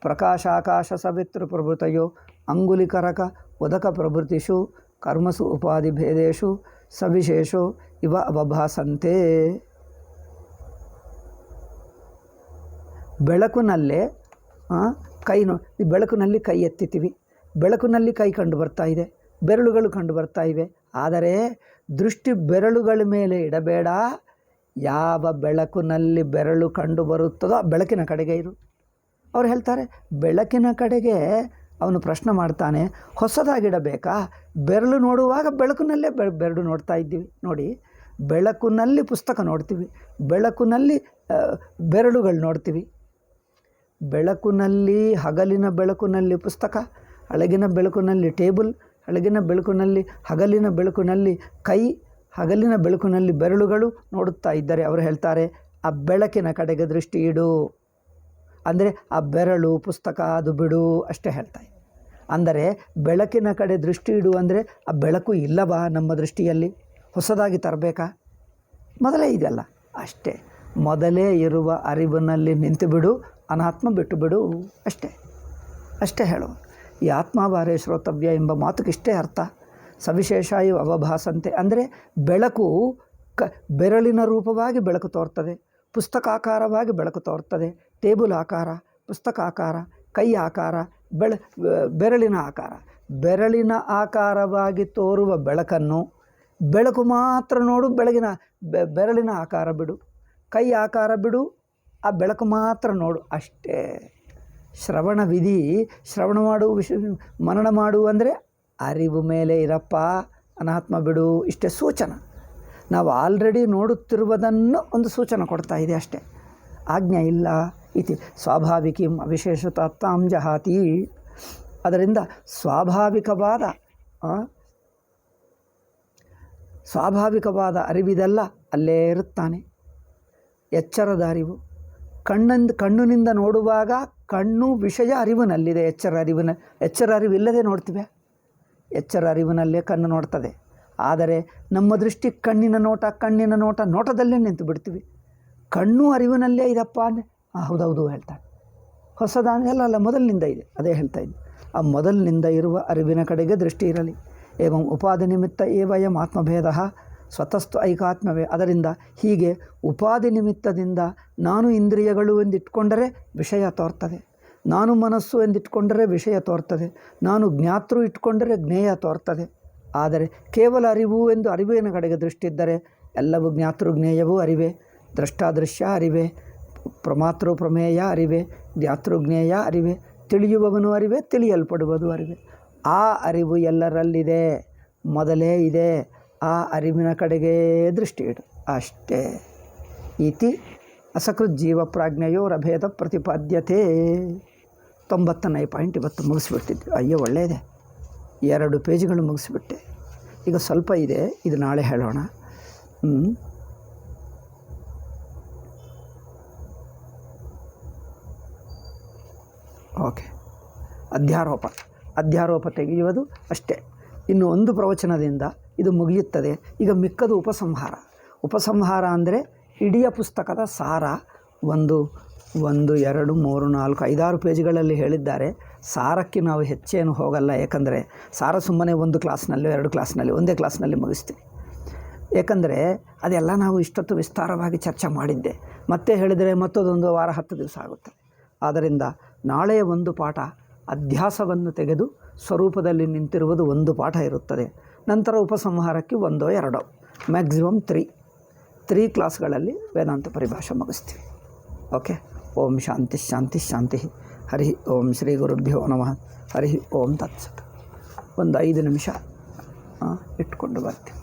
ಪ್ರಕಾಶಾಕಾಶ ಸವಿತೃ ಪ್ರಭೃತಯೋ ಅಂಗುಲಿಕರಕ ಉದಕ ಪ್ರಭೃತಿಷು ಕರ್ಮಸು ಉಪಾಧಿಭೇದೇಶು ಸವಿಶೇಷೋ ಇವ ಅವಭಾಸಂತೆ. ಬೆಳಕಿನಲ್ಲೇ ಈ ಬೆಳಕಿನಲ್ಲಿ ಕೈ ಎತ್ತಿತೀವಿ, ಬೆಳಕಿನಲ್ಲಿ ಕೈ ಕಂಡು ಬರ್ತಾ ಇದೆ, ಬೆರಳುಗಳು ಕಂಡು ಬರ್ತಾ ಇವೆ. ಆದರೆ ದೃಷ್ಟಿ ಬೆರಳುಗಳ ಮೇಲೆ ಇಡಬೇಡ. ಯಾವ ಬೆಳಕಿನಲ್ಲಿ ಬೆರಳು ಕಂಡು ಬರುತ್ತದೋ ಆ ಬೆಳಕಿನ ಕಡೆಗೆ ಇರು. ಅವ್ರು ಹೇಳ್ತಾರೆ ಬೆಳಕಿನ ಕಡೆಗೆ. ಅವನು ಪ್ರಶ್ನೆ ಮಾಡ್ತಾನೆ, ಹೊಸದಾಗಿಡಬೇಕಾ? ಬೆರಳು ನೋಡುವಾಗ ಬೆಳಕಿನಲ್ಲೇ ಬೆರಳು ನೋಡ್ತಾ ಇದ್ದೀವಿ. ನೋಡಿ, ಬೆಳಕಿನಲ್ಲಿ ಪುಸ್ತಕ ನೋಡ್ತೀವಿ, ಬೆಳಕಿನಲ್ಲಿ ಬೆರಳುಗಳು ನೋಡ್ತೀವಿ. ಬೆಳಕಿನಲ್ಲಿ, ಹಗಲಿನ ಬೆಳಕಿನಲ್ಲಿ ಪುಸ್ತಕ, ಹಳಗಿನ ಬೆಳಕಿನಲ್ಲಿ ಟೇಬಲ್, ಹಳಗಿನ ಬೆಳಕಿನಲ್ಲಿ, ಹಗಲಿನ ಬೆಳಕಿನಲ್ಲಿ ಕೈ, ಹಗಲಿನ ಬೆಳಕಿನಲ್ಲಿ ಬೆರಳುಗಳು ನೋಡುತ್ತಾ ಇದ್ದರೆ ಅವರು ಹೇಳ್ತಾರೆ ಆ ಬೆಳಕಿನ ಕಡೆಗೆ ದೃಷ್ಟಿ ಇಡು. ಅಂದರೆ ಆ ಬೆರಳು, ಪುಸ್ತಕ ಅದು ಬಿಡು ಅಷ್ಟೇ ಹೇಳ್ತಾರೆ. ಅಂದರೆ ಬೆಳಕಿನ ಕಡೆ ದೃಷ್ಟಿ ಇಡು ಅಂದರೆ ಆ ಬೆಳಕು ಇಲ್ಲವಾ ನಮ್ಮ ದೃಷ್ಟಿಯಲ್ಲಿ? ಹೊಸದಾಗಿ ತರಬೇಕಾ? ಮೊದಲೇ ಇದೆಯಲ್ಲ ಅಷ್ಟೇ. ಮೊದಲೇ ಇರುವ ಅರಿವಿನಲ್ಲಿ ನಿಂತು ಬಿಡು, ಅನಾತ್ಮ ಬಿಟ್ಟು ಬಿಡು ಅಷ್ಟೇ ಹೇಳು. ಈ ಆತ್ಮಾವಾರೇ ಶ್ರೋತವ್ಯ ಎಂಬ ಮಾತುಗಿಷ್ಟೇ ಅರ್ಥ. ಸವಿಶೇಷ ಇವು ಅವಭಾಸಂತೆ ಅಂದರೆ ಬೆಳಕು ಬೆರಳಿನ ರೂಪವಾಗಿ ಬೆಳಕು ತೋರ್ತದೆ, ಪುಸ್ತಕಾಕಾರವಾಗಿ ಬೆಳಕು ತೋರ್ತದೆ. ಟೇಬಲ್ ಆಕಾರ, ಪುಸ್ತಕ ಆಕಾರ, ಕೈ ಆಕಾರ, ಬೆರಳಿನ ಆಕಾರ. ಬೆರಳಿನ ಆಕಾರವಾಗಿ ತೋರುವ ಬೆಳಕನ್ನು ಬೆಳಕು ಮಾತ್ರ ನೋಡು, ಬೆರಳಿನ ಆಕಾರ ಬಿಡು, ಕೈ ಆಕಾರ ಬಿಡು, ಆ ಬೆಳಕು ಮಾತ್ರ ನೋಡು ಅಷ್ಟೇ. ಶ್ರವಣ ವಿಧಿ, ಶ್ರವಣ ಮಾಡು, ಮನನ ಮಾಡು ಅಂದರೆ ಅರಿವು ಮೇಲೆ ಇರಪ್ಪ, ಅನಾತ್ಮ ಬಿಡು ಇಷ್ಟೇ ಸೂಚನೆ. ನಾವು ಆಲ್ರೆಡಿ ನೋಡುತ್ತಿರುವುದನ್ನು ಒಂದು ಸೂಚನೆ ಕೊಡ್ತಾ ಇದೆ ಅಷ್ಟೇ. ಆಜ್ಞೆ ಇಲ್ಲ. ಇತಿ ಸ್ವಾಭಾವಿಕಂ ಅವಿಶೇಷತಾಂ ಜಹಾತಿ. ಅದರಿಂದ ಸ್ವಾಭಾವಿಕವಾದ ಅರಿವಿದೆಲ್ಲ ಅಲ್ಲೇ ಇರುತ್ತಾನೆ. ಎಚ್ಚರದ ಅರಿವು ಕಣ್ಣಿನಿಂದ ನೋಡುವಾಗ ಕಣ್ಣು ವಿಷಯ ಅರಿವಿನಲ್ಲಿದೆ. ಎಚ್ಚರ ಅರಿವಿಲ್ಲದೆ ನೋಡ್ತೀವಿ. ಎಚ್ಚರ ಅರಿವಿನಲ್ಲೇ ಕಣ್ಣು ನೋಡ್ತದೆ. ಆದರೆ ನಮ್ಮ ದೃಷ್ಟಿ ಕಣ್ಣಿನ ನೋಟ ನೋಟದಲ್ಲೇ ನಿಂತು ಬಿಡ್ತೀವಿ. ಕಣ್ಣು ಅರಿವಿನಲ್ಲೇ ಇದಪ್ಪ ಅಂದರೆ ಹೌದೌದು ಹೇಳ್ತಾನೆ. ಹೊಸದಾನ ಅಲ್ಲ ಮೊದಲಿನಿಂದ ಇದೆ, ಅದೇ ಹೇಳ್ತಾ ಇದ್ದೆ. ಆ ಮೊದಲಿನಿಂದ ಇರುವ ಅರಿವಿನ ಕಡೆಗೆ ದೃಷ್ಟಿ ಇರಲಿ. ಏವಂ ಉಪಾಧಿ ನಿಮಿತ್ತ ಏವಯಂ ಆತ್ಮಭೇದ ಸ್ವತಸ್ತು ಐಕಾತ್ಮವೇ. ಅದರಿಂದ ಹೀಗೆ ಉಪಾಧಿ ನಿಮಿತ್ತದಿಂದ ನಾನು ಇಂದ್ರಿಯಗಳು ಎಂದಿಟ್ಕೊಂಡರೆ ವಿಷಯ ತೋರ್ತದೆ, ನಾನು ಮನಸ್ಸು ಎಂದಿಟ್ಕೊಂಡರೆ ವಿಷಯ ತೋರ್ತದೆ, ನಾನು ಜ್ಞಾತೃ ಇಟ್ಕೊಂಡರೆ ಜ್ಞೇಯ ತೋರ್ತದೆ. ಆದರೆ ಕೇವಲ ಅರಿವು ಎಂದು ಅರಿವಿನ ಕಡೆಗೆ ದೃಷ್ಟಿ ಇದ್ದರೆ ಎಲ್ಲವೂ ಜ್ಞಾತೃ ಜ್ಞೇಯವೂ ಅರಿವೆ, ದ್ರಷ್ಟಾದೃಶ್ಯ ಅರಿವೆ, ಪ್ರಮಾತೃ ಪ್ರಮೇಯ ಅರಿವೆ, ಜ್ಞಾತೃ ಜ್ಞೇಯ ಅರಿವೆ, ತಿಳಿಯುವವನು ಅರಿವೆ, ತಿಳಿಯಲ್ಪಡುವುದು ಅರಿವೆ. ಆ ಅರಿವು ಎಲ್ಲರಲ್ಲಿದೆ, ಮೊದಲೇ ಇದೆ. ಆ ಅರಿವಿನ ಕಡೆಗೆ ದೃಷ್ಟಿ ಇಡು ಅಷ್ಟೇ. ಇತಿ ಅಸಕೃತ್ ಜೀವ ಪ್ರಾಜ್ಞೆಯೋರಭೇದ ಪ್ರತಿಪಾದ್ಯತೆ. 90ನೇ ಪಾಯಿಂಟ್ ಇವತ್ತು ಮುಗಿಸ್ಬಿಟ್ಟಿದ್ವಿ. ಅಯ್ಯೋ ಒಳ್ಳೆಯದೆ, 2 ಪೇಜ್ಗಳು ಮುಗಿಸ್ಬಿಟ್ಟೆ. ಈಗ ಸ್ವಲ್ಪ ಇದೆ, ಇದು ನಾಳೆ ಹೇಳೋಣ. ಓಕೆ. ಅಧ್ಯಾರೋಪ ತೆಗೆಯುವುದು ಅಷ್ಟೇ. ಇನ್ನು ಒಂದು ಪ್ರವಚನದಿಂದ ಇದು ಮುಗಿಯುತ್ತದೆ. ಈಗ ಮಿಕ್ಕದು ಉಪಸಂಹಾರ. ಉಪಸಂಹಾರ ಅಂದರೆ ಇಡೀ ಪುಸ್ತಕದ ಸಾರ. 1, 2, 3, 4, 5, 6 ಪೇಜ್ಗಳಲ್ಲಿ ಹೇಳಿದ್ದಾರೆ. ಸಾರಕ್ಕೆ ನಾವು ಹೆಚ್ಚೇನು ಹೋಗಲ್ಲ. ಏಕೆಂದರೆ ಸಾರ ಸುಮ್ಮನೆ 1 ಕ್ಲಾಸ್ನಲ್ಲಿ 2 ಕ್ಲಾಸ್ನಲ್ಲಿ ಒಂದೇ ಕ್ಲಾಸ್ನಲ್ಲಿ ಮುಗಿಸ್ತೀವಿ. ಏಕೆಂದರೆ ಅದೆಲ್ಲ ನಾವು ಇಷ್ಟೊತ್ತು ವಿಸ್ತಾರವಾಗಿ ಚರ್ಚೆ ಮಾಡಿದ್ದೆ. ಮತ್ತೆ ಹೇಳಿದರೆ ಮತ್ತೊಂದು ವಾರ 10 ದಿವಸ ಆಗುತ್ತೆ. ಆದ್ದರಿಂದ ನಾಳೆಯ ಒಂದು ಪಾಠ ಅಧ್ಯಾಸವನ್ನು ತೆಗೆದು ಸ್ವರೂಪದಲ್ಲಿ ನಿಂತಿರುವುದು ಒಂದು ಪಾಠ ಇರುತ್ತದೆ. ನಂತರ ಉಪಸಂಹಾರಕ್ಕೆ 1 2 ಮ್ಯಾಕ್ಸಿಮಮ್ 3 ಕ್ಲಾಸ್ಗಳಲ್ಲಿ ವೇದಾಂತ ಪರಿಭಾಷೆ ಮುಗಿಸ್ತೀವಿ. ಓಕೆ. ಓಂ ಶಾಂತಿ ಶಾಂತಿ ಶಾಂತಿ. ಹರಿ ಓಂ ಶ್ರೀ ಗುರುಭ್ಯೋ ನಮಃ. ಹರಿ ಓಂ ತತ್ಸತ್. ಒಂದು 5 ನಿಮಿಷ ಇಟ್ಕೊಂಡು ಬರ್ತೀವಿ.